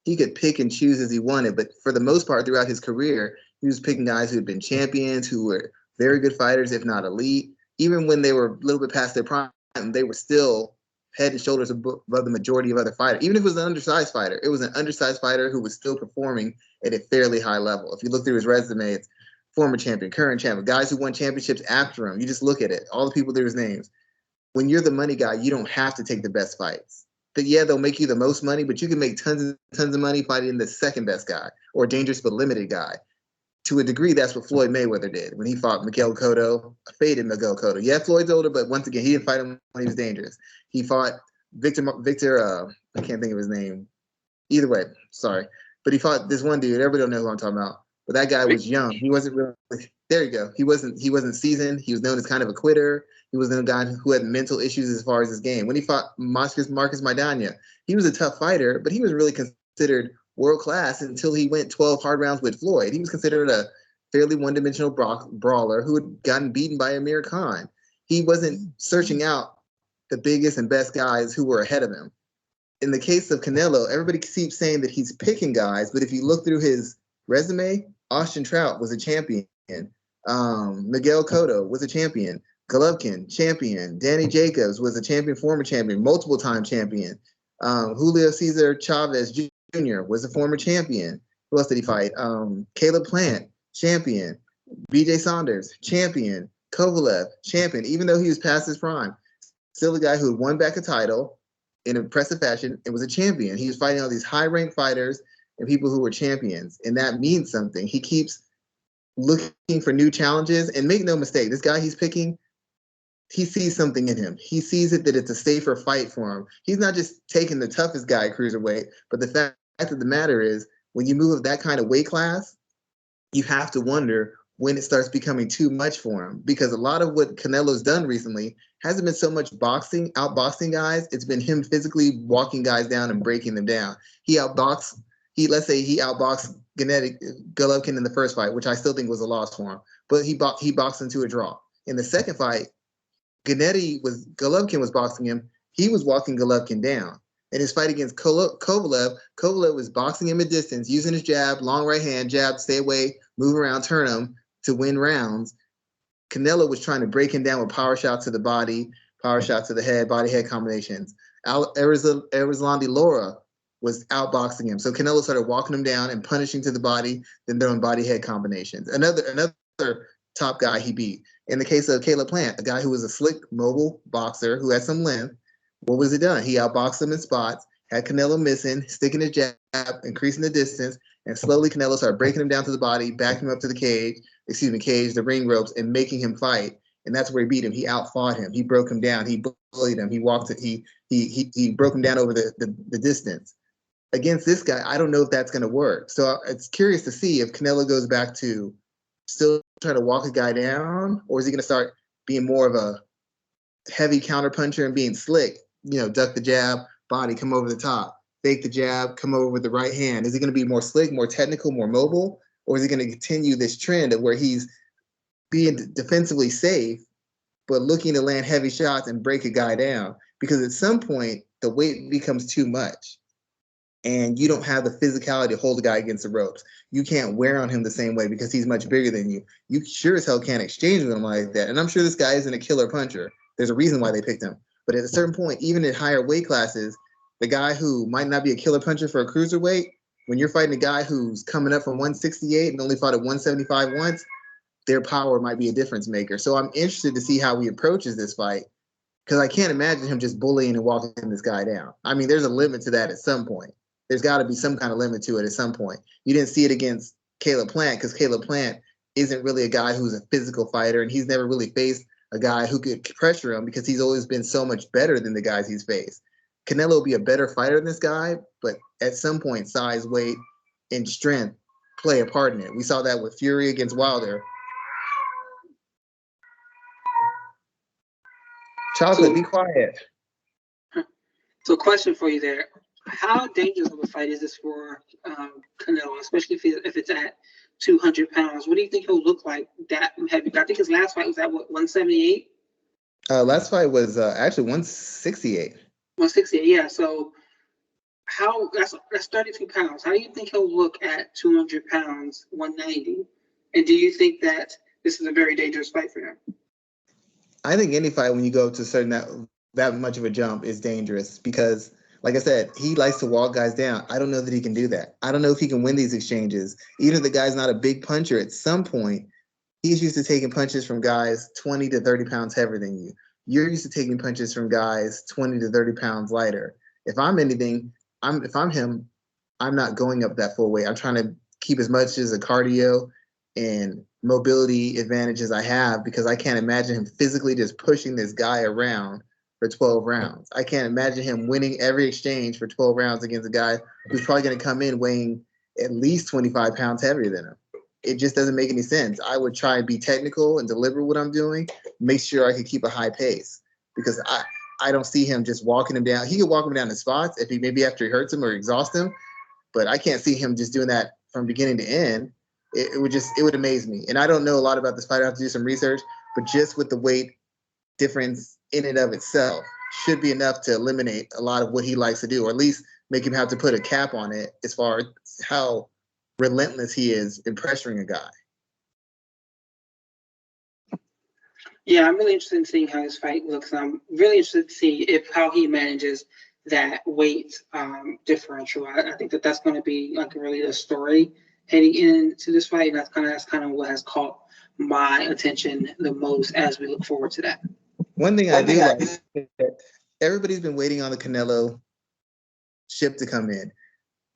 He could pick and choose as he wanted, but for the most part throughout his career, he was picking guys who had been champions, who were very good fighters, if not elite. Even when they were a little bit past their prime, they were still head and shoulders above the majority of other fighters. Even if it was an undersized fighter, it was an undersized fighter who was still performing at a fairly high level. If you look through his resume, it's former champion, current champion, guys who won championships after him. You just look at it, all the people through his names. When you're the money guy, you don't have to take the best fights. But yeah, they'll make you the most money, but you can make tons and tons of money fighting the second best guy or dangerous but limited guy. To a degree, that's what Floyd Mayweather did when he fought Miguel Cotto, faded Miguel Cotto. Yeah, Floyd's older, but once again, he didn't fight him when he was dangerous. He fought Victor, I can't think of his name. Either way, sorry. But he fought this one dude, everybody don't know who I'm talking about. But that guy was young. He wasn't really, there you go. He wasn't seasoned. He was known as kind of a quitter. He was a guy who had mental issues as far as his game. When he fought Marcus Maidana, he was a tough fighter, but he was really considered world class until he went 12 hard rounds with Floyd. He was considered a fairly one-dimensional brawler who had gotten beaten by Amir Khan. He wasn't searching out the biggest and best guys who were ahead of him. In the case of Canelo, everybody keeps saying that he's picking guys, but if you look through his resume, Austin Trout was a champion. Miguel Cotto was a champion. Golovkin, champion. Danny Jacobs was a champion, former champion, multiple-time champion. Julio Cesar Chavez Jr. was a former champion. Who else did he fight? Caleb Plant, champion. BJ Saunders, champion. Kovalev, champion, even though he was past his prime. Still a guy who had won back a title in impressive fashion and was a champion. He was fighting all these high-ranked fighters and people who were champions, and that means something. He keeps looking for new challenges, and make no mistake, this guy he's picking, he sees something in him. He sees it that it's a safer fight for him. He's not just taking the toughest guy at cruiserweight, but the fact of the matter is, when you move up that kind of weight class, you have to wonder when it starts becoming too much for him. Because a lot of what Canelo's done recently hasn't been so much outboxing guys. It's been him physically walking guys down and breaking them down. Let's say he outboxed Golovkin in the first fight, which I still think was a loss for him. But he boxed into a draw. In the second fight, Golovkin was boxing him. He was walking Golovkin down. In his fight against Kovalev was boxing him at distance, using his jab, long right hand, jab, stay away, move around, turn him to win rounds. Canelo was trying to break him down with power shots to the body, power shots to the head, body-head combinations. Erislandy Lara was outboxing him. So Canelo started walking him down and punishing to the body, then throwing body-head combinations. Another top guy he beat. In the case of Caleb Plant, a guy who was a slick, mobile boxer who had some length, what was it done? He outboxed him in spots, had Canelo missing, sticking his jab, increasing the distance, and slowly Canelo started breaking him down to the body, backing him up to the ring ropes, and making him fight. And that's where he beat him. He outfought him. He broke him down. He bullied him. He broke him down over the distance. against this guy, I don't know if that's going to work. So it's curious to see if Canelo goes back to still trying to walk a guy down, or is he going to start being more of a heavy counterpuncher and being slick, duck the jab, body, come over the top, fake the jab, come over with the right hand. Is he going to be more slick, more technical, more mobile, or is he going to continue this trend of where he's being defensively safe, but looking to land heavy shots and break a guy down? Because at some point, the weight becomes too much and you don't have the physicality to hold a guy against the ropes. You can't wear on him the same way because he's much bigger than you. You sure as hell can't exchange with him like that. And I'm sure this guy isn't a killer puncher. There's a reason why they picked him. But at a certain point, even in higher weight classes, the guy who might not be a killer puncher for a cruiserweight, when you're fighting a guy who's coming up from 168 and only fought at 175 once, their power might be a difference maker. So I'm interested to see how he approaches this fight, because I can't imagine him just bullying and walking this guy down. I mean, there's a limit to that at some point. There's got to be some kind of limit to it at some point. You didn't see it against Caleb Plant, because Caleb Plant isn't really a guy who's a physical fighter, and he's never really faced a guy who could pressure him because he's always been so much better than the guys he's faced. Canelo will be a better fighter than this guy, but at some point, size, weight, and strength play a part in it. We saw that with Fury against Wilder. Chocolate, be quiet. So question for you there. How dangerous of a fight is this for Canelo, especially if it's at 200 pounds? What do you think he'll look like that heavy? I think his last fight was at, what, 178? Last fight was actually 168. 168, yeah. So that's 32 pounds. How do you think he'll look at 200 pounds, 190? And do you think that this is a very dangerous fight for him? I think any fight, when you go to that much of a jump, is dangerous because, like I said, he likes to walk guys down. I don't know that he can do that. I don't know if he can win these exchanges. Even if the guy's not a big puncher, at some point, he's used to taking punches from guys 20 to 30 pounds heavier than you. You're used to taking punches from guys 20 to 30 pounds lighter. If I'm anything, if I'm him, I'm not going up that full weight. I'm trying to keep as much as a cardio and mobility advantages I have, because I can't imagine him physically just pushing this guy around for 12 rounds. I can't imagine him winning every exchange for 12 rounds against a guy who's probably going to come in weighing at least 25 pounds heavier than him. It just doesn't make any sense. I would try and be technical and deliberate what I'm doing, make sure I could keep a high pace, because I don't see him just walking him down. He could walk him down in spots if he maybe after he hurts him or exhausts him, but I can't see him just doing that from beginning to end. It would amaze me. And I don't know a lot about this fight. I have to do some research, but just with the weight difference in and of itself should be enough to eliminate a lot of what he likes to do, or at least make him have to put a cap on it as far as how relentless he is in pressuring a guy. Yeah, I'm really interested in seeing how this fight looks. I'm really interested to see how he manages that weight differential. I think that's going to be like really the story heading into this fight, and that's kind of what has caught my attention the most as we look forward to that. One thing I do like is that everybody's been waiting on the Canelo ship to come in.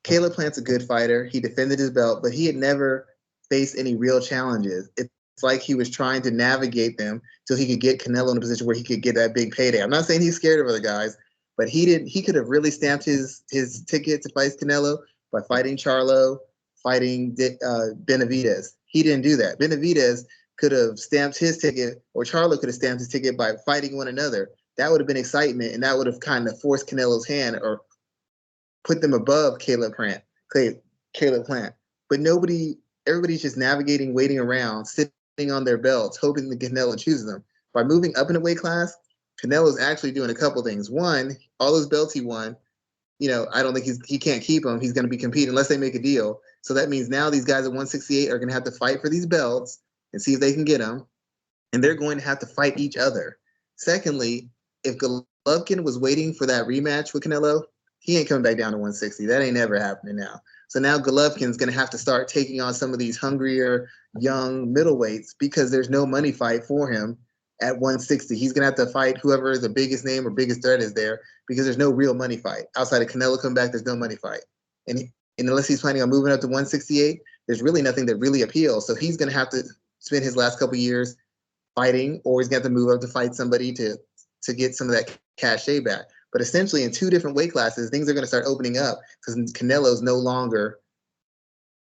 Caleb Plant's a good fighter. He defended his belt, but he had never faced any real challenges. It's like he was trying to navigate them till he could get Canelo in a position where he could get that big payday. I'm not saying he's scared of other guys, but he could have really stamped his ticket to fight Canelo by fighting Charlo, fighting Benavidez. He didn't do that. Benavidez could have stamped his ticket, or Charlo could have stamped his ticket by fighting one another. That would have been excitement, and that would have kind of forced Canelo's hand or put them above Caleb Plant. But everybody's just navigating, waiting around, sitting on their belts, hoping that Canelo chooses them. By moving up in a weight class, Canelo's actually doing a couple things. One, all those belts he won, I don't think he can't keep them. He's going to be competing unless they make a deal. So that means now these guys at 168 are going to have to fight for these belts and see if they can get them. And they're going to have to fight each other. Secondly, if Golovkin was waiting for that rematch with Canelo, he ain't coming back down to 160. That ain't ever happening now. So now Golovkin's going to have to start taking on some of these hungrier, young middleweights because there's no money fight for him at 160. He's going to have to fight whoever the biggest name or biggest threat is there, because there's no real money fight. Outside of Canelo coming back, there's no money fight. And unless he's planning on moving up to 168, there's really nothing that really appeals. So he's going to have to spend his last couple years fighting, or he's going to have to move up to fight somebody to get some of that cachet back. But essentially, in 2 different weight classes, things are going to start opening up because Canelo's no longer,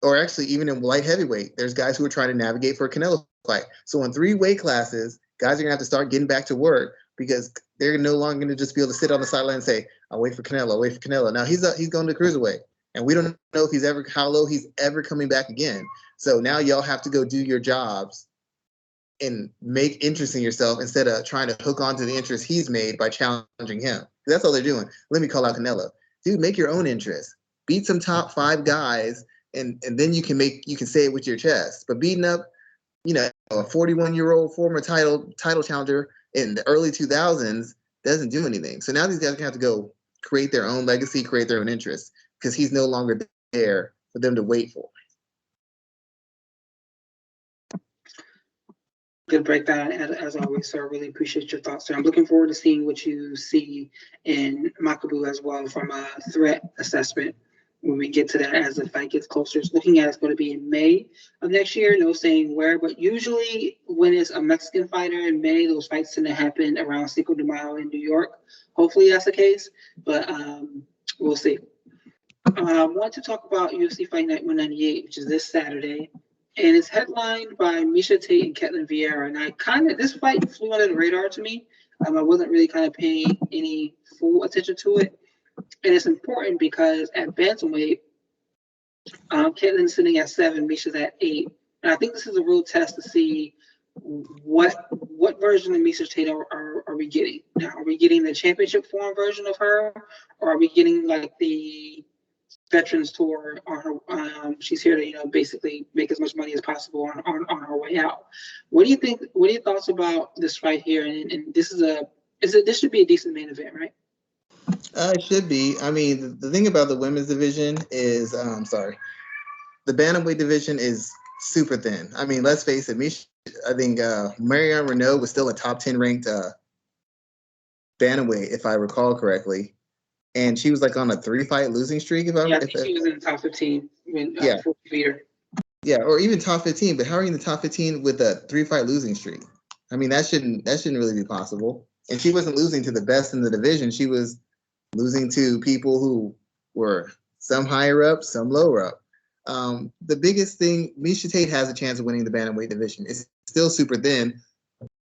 or actually even in light heavyweight, there's guys who are trying to navigate for a Canelo fight. So in 3 weight classes, guys are going to have to start getting back to work because they're no longer going to just be able to sit on the sideline and say, I'll wait for Canelo, wait for Canelo. Now he's going to cruiserweight, and we don't know if how low he's ever coming back again. So now y'all have to go do your jobs and make interest in yourself instead of trying to hook onto the interest he's made by challenging him. That's all they're doing. Let me call out Canelo. Dude, make your own interest. Beat some top 5 guys, and then you can say it with your chest. But beating up, a 41-year-old former title challenger in the early 2000s doesn't do anything. So now these guys are gonna have to go create their own legacy, create their own interests, because he's no longer there for them to wait for. Good breakdown, as always, sir. Really appreciate your thoughts, sir. I'm looking forward to seeing what you see in Makabu as well from a threat assessment when we get to that as the fight gets closer. It's looking at it's going to be in May of next year. No saying where, but usually when it's a Mexican fighter in May, those fights tend to happen around Cinco de Mayo in New York. Hopefully that's the case, but we'll see. I want to talk about UFC Fight Night 198, which is this Saturday. And it's headlined by Miesha Tate and Ketlen Vieira. And this fight flew under the radar to me. I wasn't really kind of paying any full attention to it. And it's important because at bantamweight, Ketlen's sitting at 7, Miesha's at 8. And I think this is a real test to see what version of Miesha Tate are we getting. Now, are we getting the championship form version of her? Or are we getting like the Veterans Tour on her? She's here to basically make as much money as possible on her way out. What do you think? What are your thoughts about this fight here? And this should be a decent main event, right? It should be. I mean, the thing about the women's division is, the bantamweight division is super thin. I mean, let's face it. I think Marianne Renault was still a top 10 ranked bantamweight, if I recall correctly. And she was like on a 3-fight losing streak. I think she was in the top 15 when before we beat her. Yeah, or even top 15. But how are you in the top 15 with a 3-fight losing streak? I mean, that shouldn't really be possible. And she wasn't losing to the best in the division. She was losing to people who were some higher up, some lower up. The biggest thing, Miesha Tate has a chance of winning the bantamweight division. It's still super thin.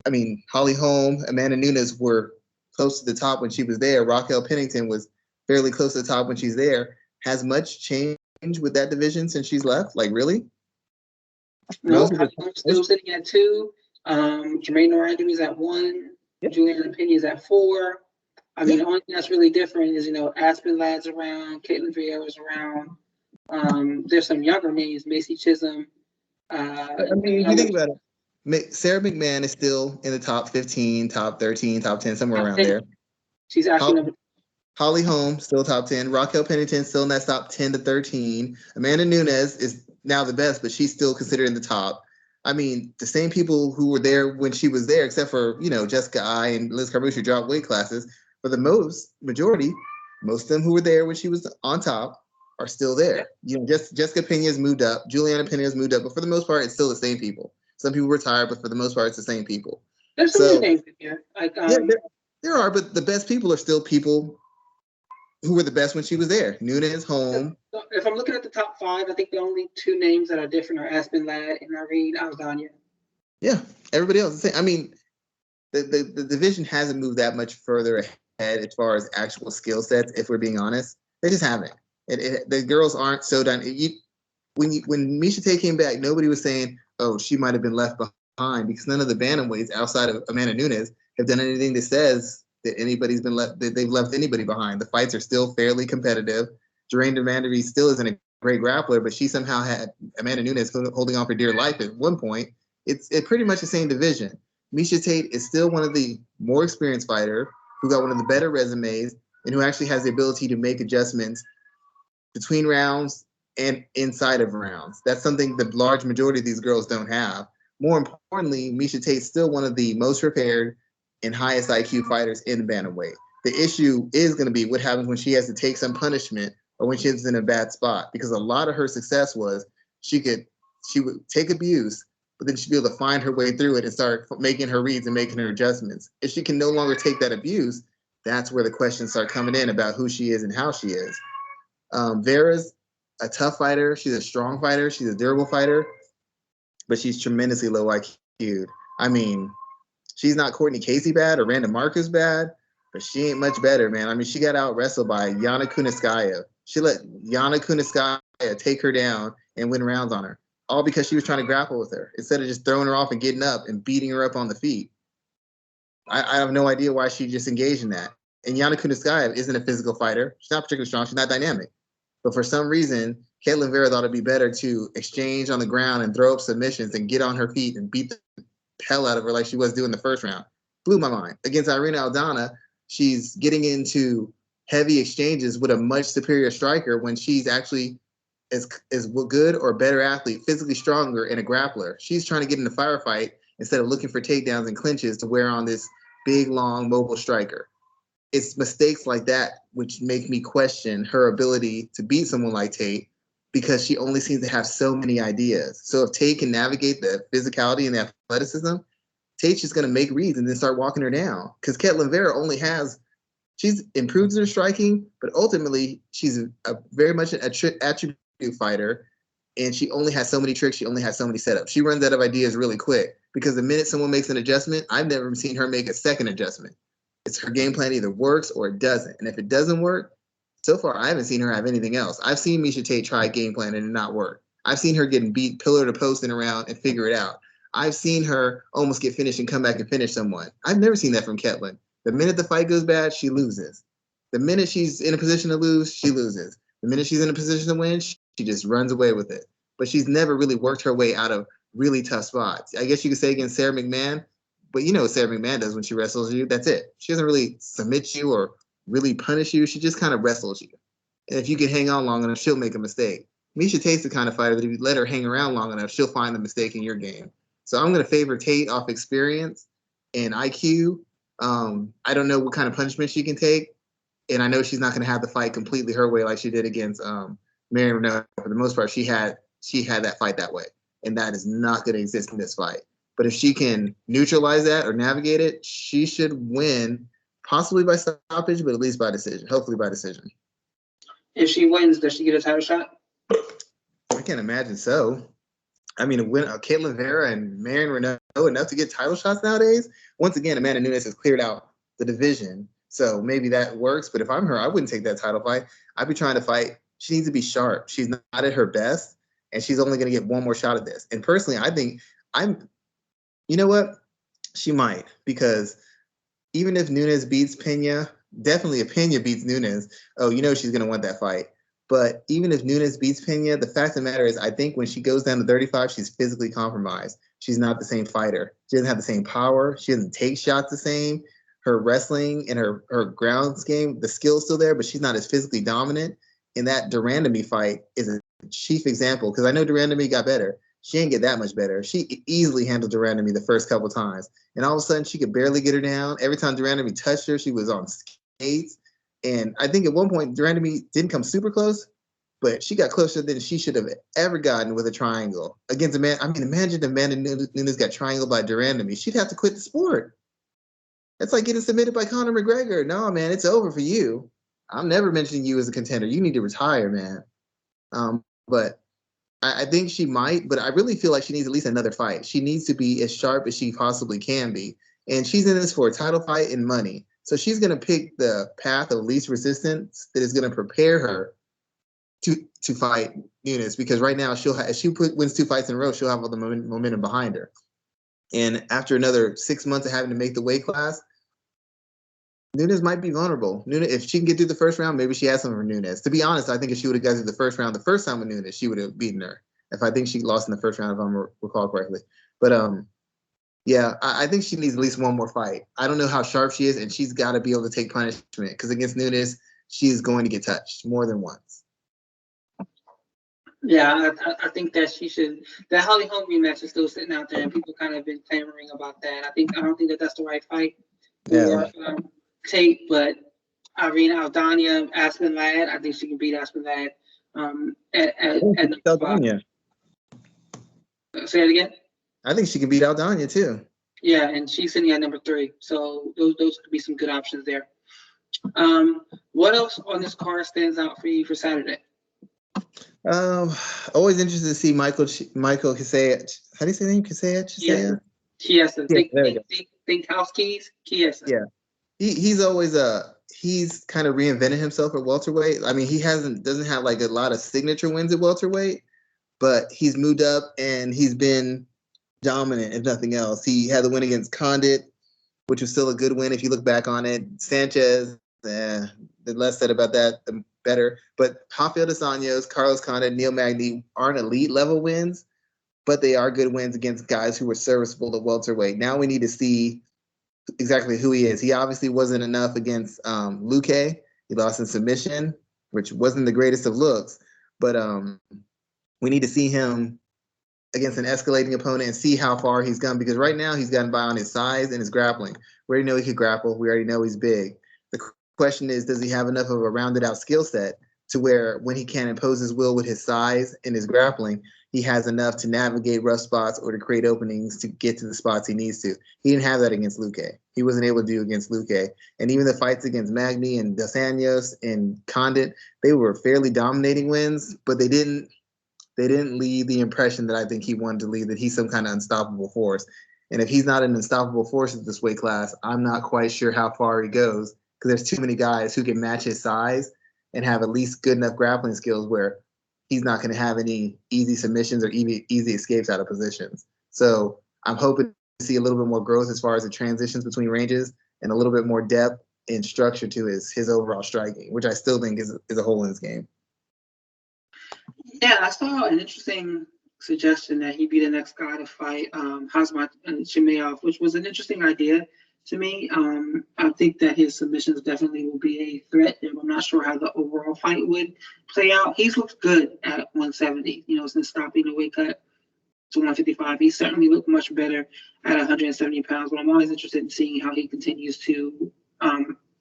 I mean, Holly Holm, Amanda Nunes were close to the top when she was there. Raquel Pennington was fairly close to the top when she's there. Has much changed with that division since she's left? Like, really? No, I'm still sitting at 2. Jermaine Norangemi is at 1. Yep. Juliana Pena is at 4. I mean, the only thing that's really different is, Aspen Ladd's around, Ketlen Vieira's around. There's some younger names, Macy Chisholm. I mean, if you think about it, Sarah McMahon is still in the top 15, top 13, top 10, somewhere around there. She's actually number. Holly Holm, still top 10. Raquel Pennington, still in that top 10 to 13. Amanda Nunes is now the best, but she's still considered in the top. I mean, the same people who were there when she was there, except for, Jessica I and Liz Carmouche, who dropped weight classes. For the majority, most of them who were there when she was on top are still there. Jessica Pena's moved up, Juliana Pena's moved up, but for the most part, it's still the same people. Some people retired, but for the most part, it's the same people. There's some names in here. There are, but the best people are still people who were the best when she was there. Nunes, Holm. So if I'm looking at the top 5, I think the only 2 names that are different are Aspen Ladd and Irene Aldana. Yeah, everybody else is the same. I mean, the division hasn't moved that much further ahead as far as actual skill sets, if we're being honest. They just haven't. The girls aren't so done. When Miesha Tate came back, nobody was saying, oh, she might have been left behind, because none of the bantamweights outside of Amanda Nunes have done anything that says that they've left anybody behind. The fights are still fairly competitive. Jermaine Devandery still isn't a great grappler, but she somehow had Amanda Nunes holding on for dear life at one point. It's pretty much the same division. Miesha Tate is still one of the more experienced fighters who got one of the better resumes and who actually has the ability to make adjustments between rounds and inside of rounds. That's something the large majority of these girls don't have. More importantly, Miesha Tate's still one of the most prepared and highest IQ fighters in bantamweight. The issue is going to be what happens when she has to take some punishment or when she's in a bad spot, because a lot of her success was she would take abuse, but then she'd be able to find her way through it and start making her reads and making her adjustments. If she can no longer take that abuse, that's where the questions start coming in about who she is and how she is. Vera's a tough fighter. She's a strong fighter. She's a durable fighter, but she's tremendously low IQ. I mean, she's not Courtney Casey bad or Randa Marcus bad, but she ain't much better, man. I mean, she got out wrestled by Yana Kunitskaya. She let Yana Kunitskaya take her down and win rounds on her, all because she was trying to grapple with her instead of just throwing her off and getting up and beating her up on the feet. I have no idea why she just engaged in that. And Yana Kunitskaya isn't a physical fighter. She's not particularly strong. She's not dynamic. But for some reason, Caitlin Vera thought it'd be better to exchange on the ground and throw up submissions and get on her feet and beat the hell out of her like she was doing the first round. Blew my mind. Against Irina Aldana, she's getting into heavy exchanges with a much superior striker when she's actually as good or better athlete, physically stronger, and a grappler. She's trying to get in a firefight instead of looking for takedowns and clinches to wear on this big, long, mobile striker. It's mistakes like that which make me question her ability to beat someone like Tate, because she only seems to have so many ideas. So if Tate can navigate the physicality and the athleticism, Tate's just going to make reads and then start walking her down. Because Caitlin Vera she's improved her striking, but ultimately she's very much an attribute fighter, and she only has so many tricks. She only has so many setups. She runs out of ideas really quick, because the minute someone makes an adjustment, I've never seen her make a second adjustment. It's her game plan either works or it doesn't. And if it doesn't work, so far I haven't seen her have anything else. I've seen Miesha Tate try a game plan and it not work. I've seen her getting beat pillar to post and around and figure it out. I've seen her almost get finished and come back and finish someone. I've never seen that from Ketlin. The minute the fight goes bad, she loses. The minute she's in a position to lose, she loses. The minute she's in a position to win, she just runs away with it. But she's never really worked her way out of really tough spots. I guess you could say against Sarah McMahon, but you know what Sarah McMahon does when she wrestles you. That's it. She doesn't really submit you or really punish you. She just kind of wrestles you. And if you can hang on long enough, she'll make a mistake. Miesha Tate's the kind of fighter that if you let her hang around long enough, she'll find the mistake in your game. So I'm going to favor Tate off experience and IQ. I don't know what kind of punishment she can take. And I know she's not going to have the fight completely her way like she did against Marion Renault. For the most part, she had that fight that way. And that is not going to exist in this fight. But if she can neutralize that or navigate it, she should win, possibly by stoppage, but at least by decision. Hopefully by decision. If she wins, does she get a title shot? I can't imagine so. I mean, Caitlin Vera and Marion Renault enough to get title shots nowadays. Once again, Amanda Nunes has cleared out the division, so maybe that works. But if I'm her, I wouldn't take that title fight. I'd be trying to fight. She needs to be sharp. She's not at her best, and she's only going to get one more shot at this. And personally, I think you know what? She might, because even if Nunes beats Pena, definitely if Pena beats Nunes, she's going to want that fight. But even if Nunes beats Pena, the fact of the matter is, I think when she goes down to 35, she's physically compromised. She's not the same fighter. She doesn't have the same power. She doesn't take shots the same. Her wrestling and her ground game, the skill's still there, but she's not as physically dominant. And that Durandamy fight is a chief example, because I know Durandamy got better. She didn't get that much better. She easily handled Durandamy the first couple times. And all of a sudden, she could barely get her down. Every time Durandamy touched her, she was on skates. And I think at one point, Durandamy didn't come super close, but she got closer than she should have ever gotten with a triangle. Against Amanda, imagine if Amanda Nunes got triangled by Durandamy. She'd have to quit the sport. That's like getting submitted by Conor McGregor. No, man, it's over for you. I'm never mentioning you as a contender. You need to retire, man. But I think she might, but I really feel like she needs at least another fight. She needs to be as sharp as she possibly can be. And she's in this for a title fight and money. So she's going to pick the path of least resistance that is going to prepare her to fight Nunes, because right now if she wins 2 fights in a row, she'll have all the momentum behind her. And after another 6 months of having to make the weight class, Nunes might be vulnerable. Nunes, if she can get through the first round, maybe she has something for Nunes. To be honest, I think if she would have got through the first round the first time with Nunes, she would have beaten her. I think she lost in the first round, if I recall correctly. But yeah, I think she needs at least one more fight. I don't know how sharp she is, and she's got to be able to take punishment, because against Nunes, she is going to get touched more than once. Yeah, I think that she should. That Holly Holm match is still sitting out there, and people kind of been clamoring about that. I don't think that that's the right fight for Tate, but Irina Aldana, Aspen Ladd, I think she can beat Aspen Ladd at Aldana. Say it again. I think she can beat Aldana too. Yeah, and she's sitting at number 3, so those could be some good options there. What else on this card stands out for you for Saturday? Always interested to see Michael Kisea. How do you say his name? Kisea? Chiesa. Yeah, there we go. Think house keys. Chiesa. Yeah. He's always he's kind of reinvented himself at welterweight. I mean, he doesn't have like a lot of signature wins at welterweight, but he's moved up and he's been dominant, if nothing else. He had the win against Condit, which was still a good win if you look back on it. Sanchez, the less said about that, the better. But Rafael dos Anjos, Carlos Condit, Neil Magny aren't elite level wins, but they are good wins against guys who were serviceable at welterweight. Now we need to see exactly who he is. He obviously wasn't enough against Luque. He lost in submission, which wasn't the greatest of looks. But we need to see him against an escalating opponent and see how far he's gone, because right now he's gotten by on his size and his grappling. We already know he could grapple. We already know he's big. The question is, does he have enough of a rounded out skill set to where when he can impose his will with his size and his grappling, he has enough to navigate rough spots or to create openings to get to the spots he needs to. He didn't have that against Luque. He wasn't able to do against Luque. And even the fights against Magny and Dos Anjos and Condit, they were fairly dominating wins, but they didn't leave the impression that I think he wanted to leave, that he's some kind of unstoppable force. And if he's not an unstoppable force at this weight class, I'm not quite sure how far he goes, because there's too many guys who can match his size and have at least good enough grappling skills where he's not going to have any easy submissions or easy escapes out of positions. So I'm hoping to see a little bit more growth as far as the transitions between ranges and a little bit more depth and structure to his overall striking, which I still think is a hole in his game. Yeah, I saw an interesting suggestion that he be the next guy to fight Khamzat Chimaev, which was an interesting idea to me. I think that his submissions definitely will be a threat. I'm not sure how the overall fight would play out. He's looked good at 170, since stopping the weight cut to 155. He certainly looked much better at 170 pounds, but I'm always interested in seeing how he continues to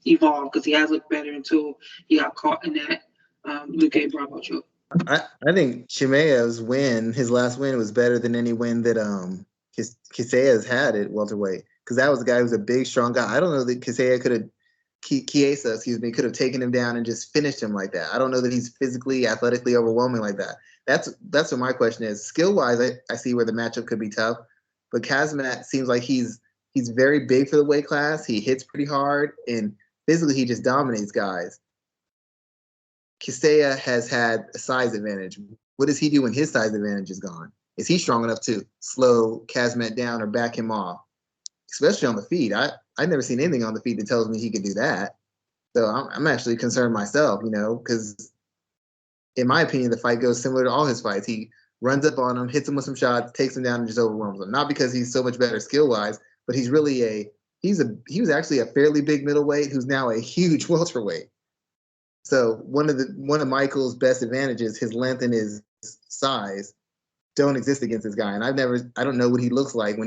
evolve, because he has looked better until he got caught in that Luque Bravo choke. I think Chimaev's win, his last win, was better than any win that Kisea's had at welterweight, because that was a guy who was a big, strong guy. I don't know that Chiesa could have taken him down and just finished him like that. I don't know that he's physically, athletically overwhelming like that. That's what my question is. Skill-wise, I see where the matchup could be tough, but Khamzat seems like he's very big for the weight class. He hits pretty hard, and physically he just dominates guys. Kisea has had a size advantage. What does he do when his size advantage is gone? Is he strong enough to slow Khamzat down or back him off? Especially on the feet. I've never seen anything on the feet that tells me he could do that. So I'm actually concerned myself, because in my opinion, the fight goes similar to all his fights. He runs up on him, hits him with some shots, takes him down, and just overwhelms him. Not because he's so much better skill-wise, but he was actually a fairly big middleweight who's now a huge welterweight. So one of Michael's best advantages, his length and his size, don't exist against this guy. And I don't know what he looks like I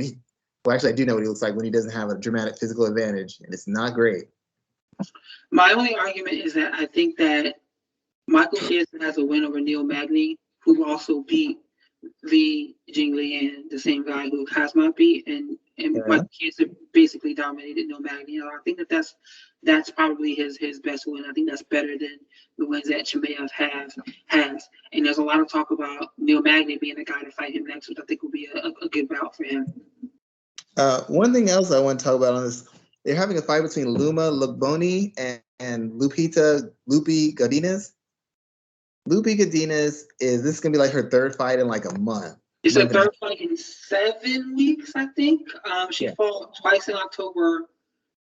do know what he looks like when he doesn't have a dramatic physical advantage, and it's not great. My only argument is that I think that Michael Chiesa has a win over Neil Magny, who also beat the Jing Lian, the same guy who Khamzat beat, and Michael Chiesa basically dominated Neil Magny. I think that's probably his best win. I think that's better than the wins that Chimaev has. And there's a lot of talk about Neil Magny being the guy to fight him next, which I think will be a good bout for him. One thing else I want to talk about on this, they're having a fight between Luma Laboni and Lupi Godinez. Lupi Godinez this is going to be like her third fight in like a month. It's her third fight in 7 weeks, I think. She fought twice in October.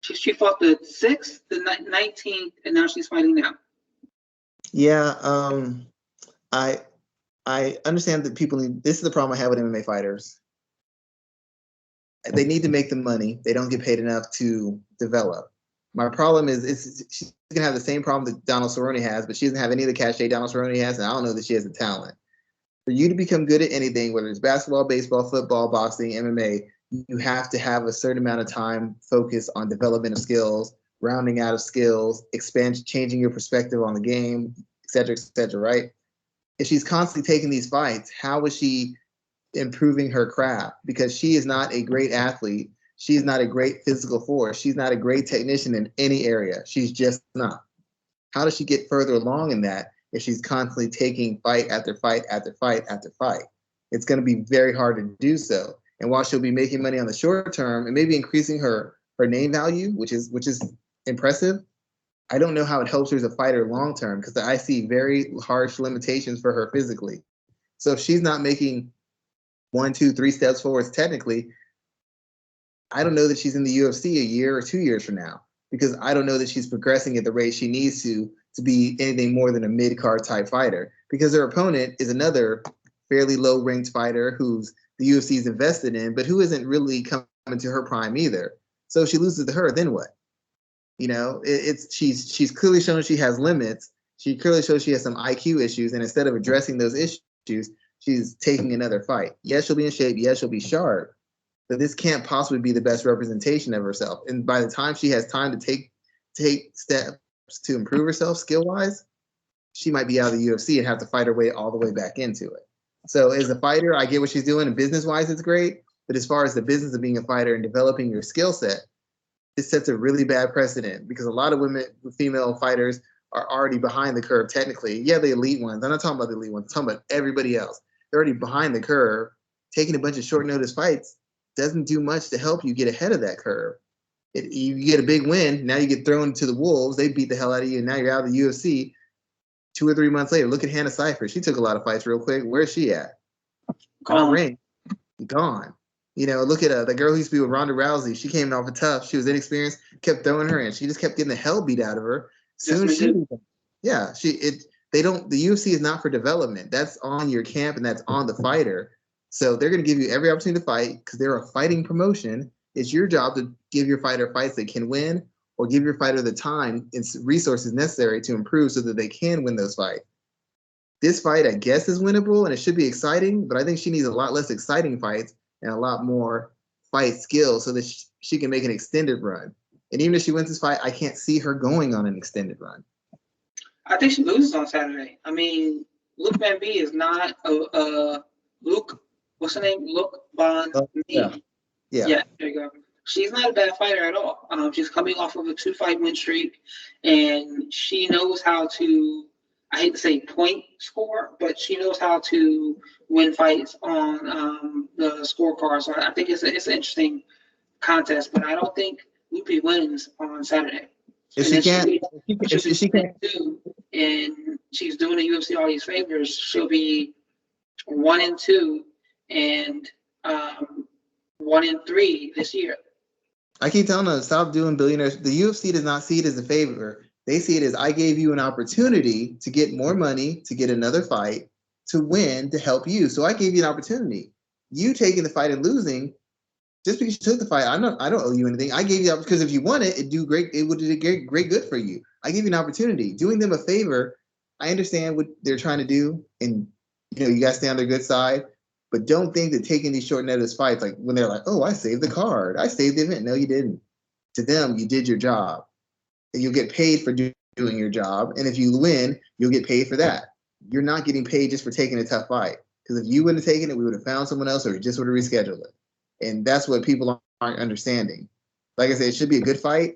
She fought the 6th, the 19th, and now she's fighting now. Yeah, I understand that people need. This is the problem I have with MMA fighters. They need to make the money. They don't get paid enough to develop. My problem is she's gonna have the same problem that Donald Cerrone has, but she doesn't have any of the cachet Donald Cerrone has, and I don't know that she has the talent. For you to become good at anything, whether it's basketball, baseball, football, boxing, MMA, you have to have a certain amount of time focused on development of skills, rounding out of skills, changing your perspective on the game, et cetera, right? If she's constantly taking these fights, how is she improving her craft? Because she is not a great athlete. She's not a great physical force. She's not a great technician in any area. She's just not. How does she get further along in that if she's constantly taking fight after fight after fight after fight? It's going to be very hard to do so. And while she'll be making money on the short term and maybe increasing her name value, which is impressive, I don't know how it helps her as a fighter long term, because I see very harsh limitations for her physically. So if she's not making 1, 2, 3 steps forwards technically, I don't know that she's in the UFC a year or 2 years from now, because I don't know that she's progressing at the rate she needs to be anything more than a mid-card type fighter, because her opponent is another fairly low-ranked fighter who's the UFC is invested in, but who isn't really coming to her prime either. So if she loses to her, then what? You know, she's clearly shown she has limits. She clearly shows she has some IQ issues, and instead of addressing those issues, she's taking another fight. Yes, she'll be in shape. Yes, she'll be sharp. But this can't possibly be the best representation of herself. And by the time she has time to take steps to improve herself skill-wise, she might be out of the UFC and have to fight her way all the way back into it. So as a fighter, I get what she's doing, and business-wise, it's great. But as far as the business of being a fighter and developing your skill set, it sets a really bad precedent, because a lot of female fighters are already behind the curve technically. Yeah, the elite ones. I'm not talking about the elite ones. I'm talking about everybody else. They're already behind the curve. Taking a bunch of short notice fights doesn't do much to help you get ahead of that curve. You get a big win. Now you get thrown to the wolves. They beat the hell out of you. And now you're out of the UFC 2 or 3 months later. Look at Hannah Cipher. She took a lot of fights real quick. Where's she at? Ring. Gone. You know, look at the girl who used to be with Ronda Rousey. She came off a tough. She was inexperienced, kept throwing her in. She just kept getting the hell beat out of her. Soon as the UFC is not for development. That's on your camp, and that's on the fighter. So they're going to give you every opportunity to fight, because they're a fighting promotion. It's your job to give your fighter fights that can win, or give your fighter the time and resources necessary to improve so that they can win those fights. This fight, I guess, is winnable, and it should be exciting, but I think she needs a lot less exciting fights and a lot more fight skill so that she can make an extended run. And even if she wins this fight, I can't see her going on an extended run. I think she loses on Saturday. I mean, Luke Van B is not Luke. What's her name? Luke Van B. Yeah, there you go. She's not a bad fighter at all. She's coming off of a 2-fight win streak, and she knows how to, I hate to say point score, but she knows how to win fights on the scorecard. So I think it's an interesting contest, but I don't think Lupe wins on Saturday. If she can, and she's doing the UFC all these favors, she'll be 1-2 and 1-3 this year. I keep telling them, stop doing billionaires. The UFC does not see it as a favor. They see it as, I gave you an opportunity to get more money, to get another fight, to win, to help you. So I gave you an opportunity. You taking the fight and losing, just because you took the fight, I don't owe you anything. I gave you, because if you won it, it'd do great. It would do great good for you. I gave you an opportunity. Doing them a favor, I understand what they're trying to do, and you guys stay on their good side. But don't think that taking these short notice fights, like when they're like, oh, I saved the card, I saved the event. No, you didn't. To them, you did your job. And you'll get paid for doing your job. And if you win, you'll get paid for that. You're not getting paid just for taking a tough fight. Because if you wouldn't have taken it, we would have found someone else, or we just would have rescheduled it. And that's what people aren't understanding. Like I said, it should be a good fight.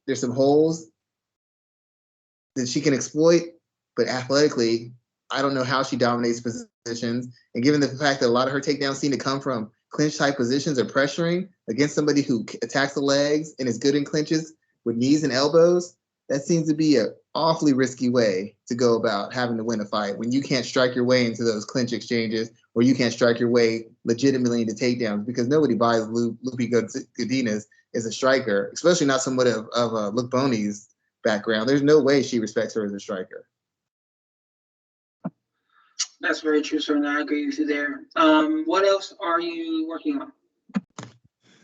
There's some holes that she can exploit, but athletically, I don't know how she dominates positions. And given the fact that a lot of her takedowns seem to come from clinch type positions or pressuring against somebody who attacks the legs and is good in clinches with knees and elbows, that seems to be an awfully risky way to go about having to win a fight when you can't strike your way into those clinch exchanges, or you can't strike your way legitimately into takedowns, because nobody buys Lupe Godinez as a striker, especially not someone of Luke Boney's background. There's no way she respects her as a striker. That's very true, sir, and I agree with you there. What else are you working on?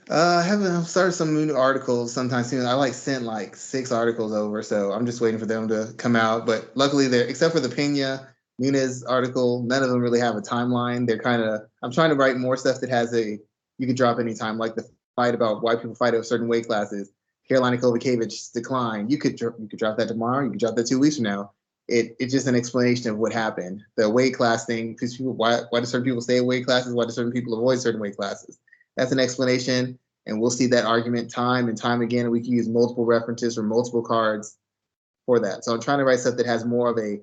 I've started some new articles sometime soon. I sent 6 articles over, so I'm just waiting for them to come out. But luckily, except for the Pena Nunes article, none of them really have a timeline. I'm trying to write more stuff that has you can drop anytime, like the fight about why people fight at certain weight classes. Carolina Kovacevich's decline. You could drop that tomorrow. You could drop that 2 weeks from now. It's just an explanation of what happened. The weight class thing, because why do certain people stay at weight classes? Why do certain people avoid certain weight classes? That's an explanation. and we'll see that argument time and time again. And we can use multiple references from multiple cards for that. So I'm trying to write stuff that has more of a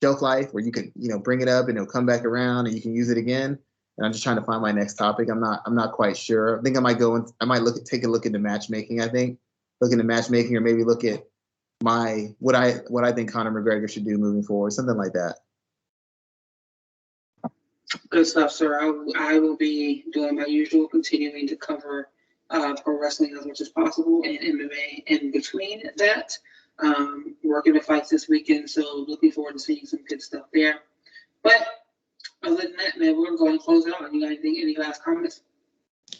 shelf life where you can, bring it up and it'll come back around and you can use it again. And I'm just trying to find my next topic. I'm not quite sure. I think I might take a look into matchmaking. I think look into matchmaking, or maybe look at what I think Conor McGregor should do moving forward, something like that. Good stuff, sir. I will be doing my usual, continuing to cover pro wrestling as much as possible and MMA in between that. Working the fights this weekend, so looking forward to seeing some good stuff there. But other than that, man, we're going to go and close it out. You got any last comments?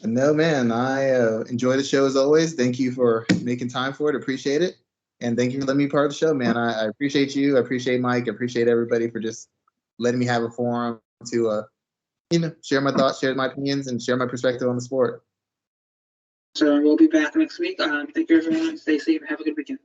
No, man. I enjoy the show as always. Thank you for making time for it. Appreciate it. And thank you for letting me be part of the show, man. I appreciate you. I appreciate Mike. I appreciate everybody for just letting me have a forum to, share my thoughts, share my opinions, and share my perspective on the sport. So we'll be back next week. Thank you, everyone. Stay safe and have a good weekend.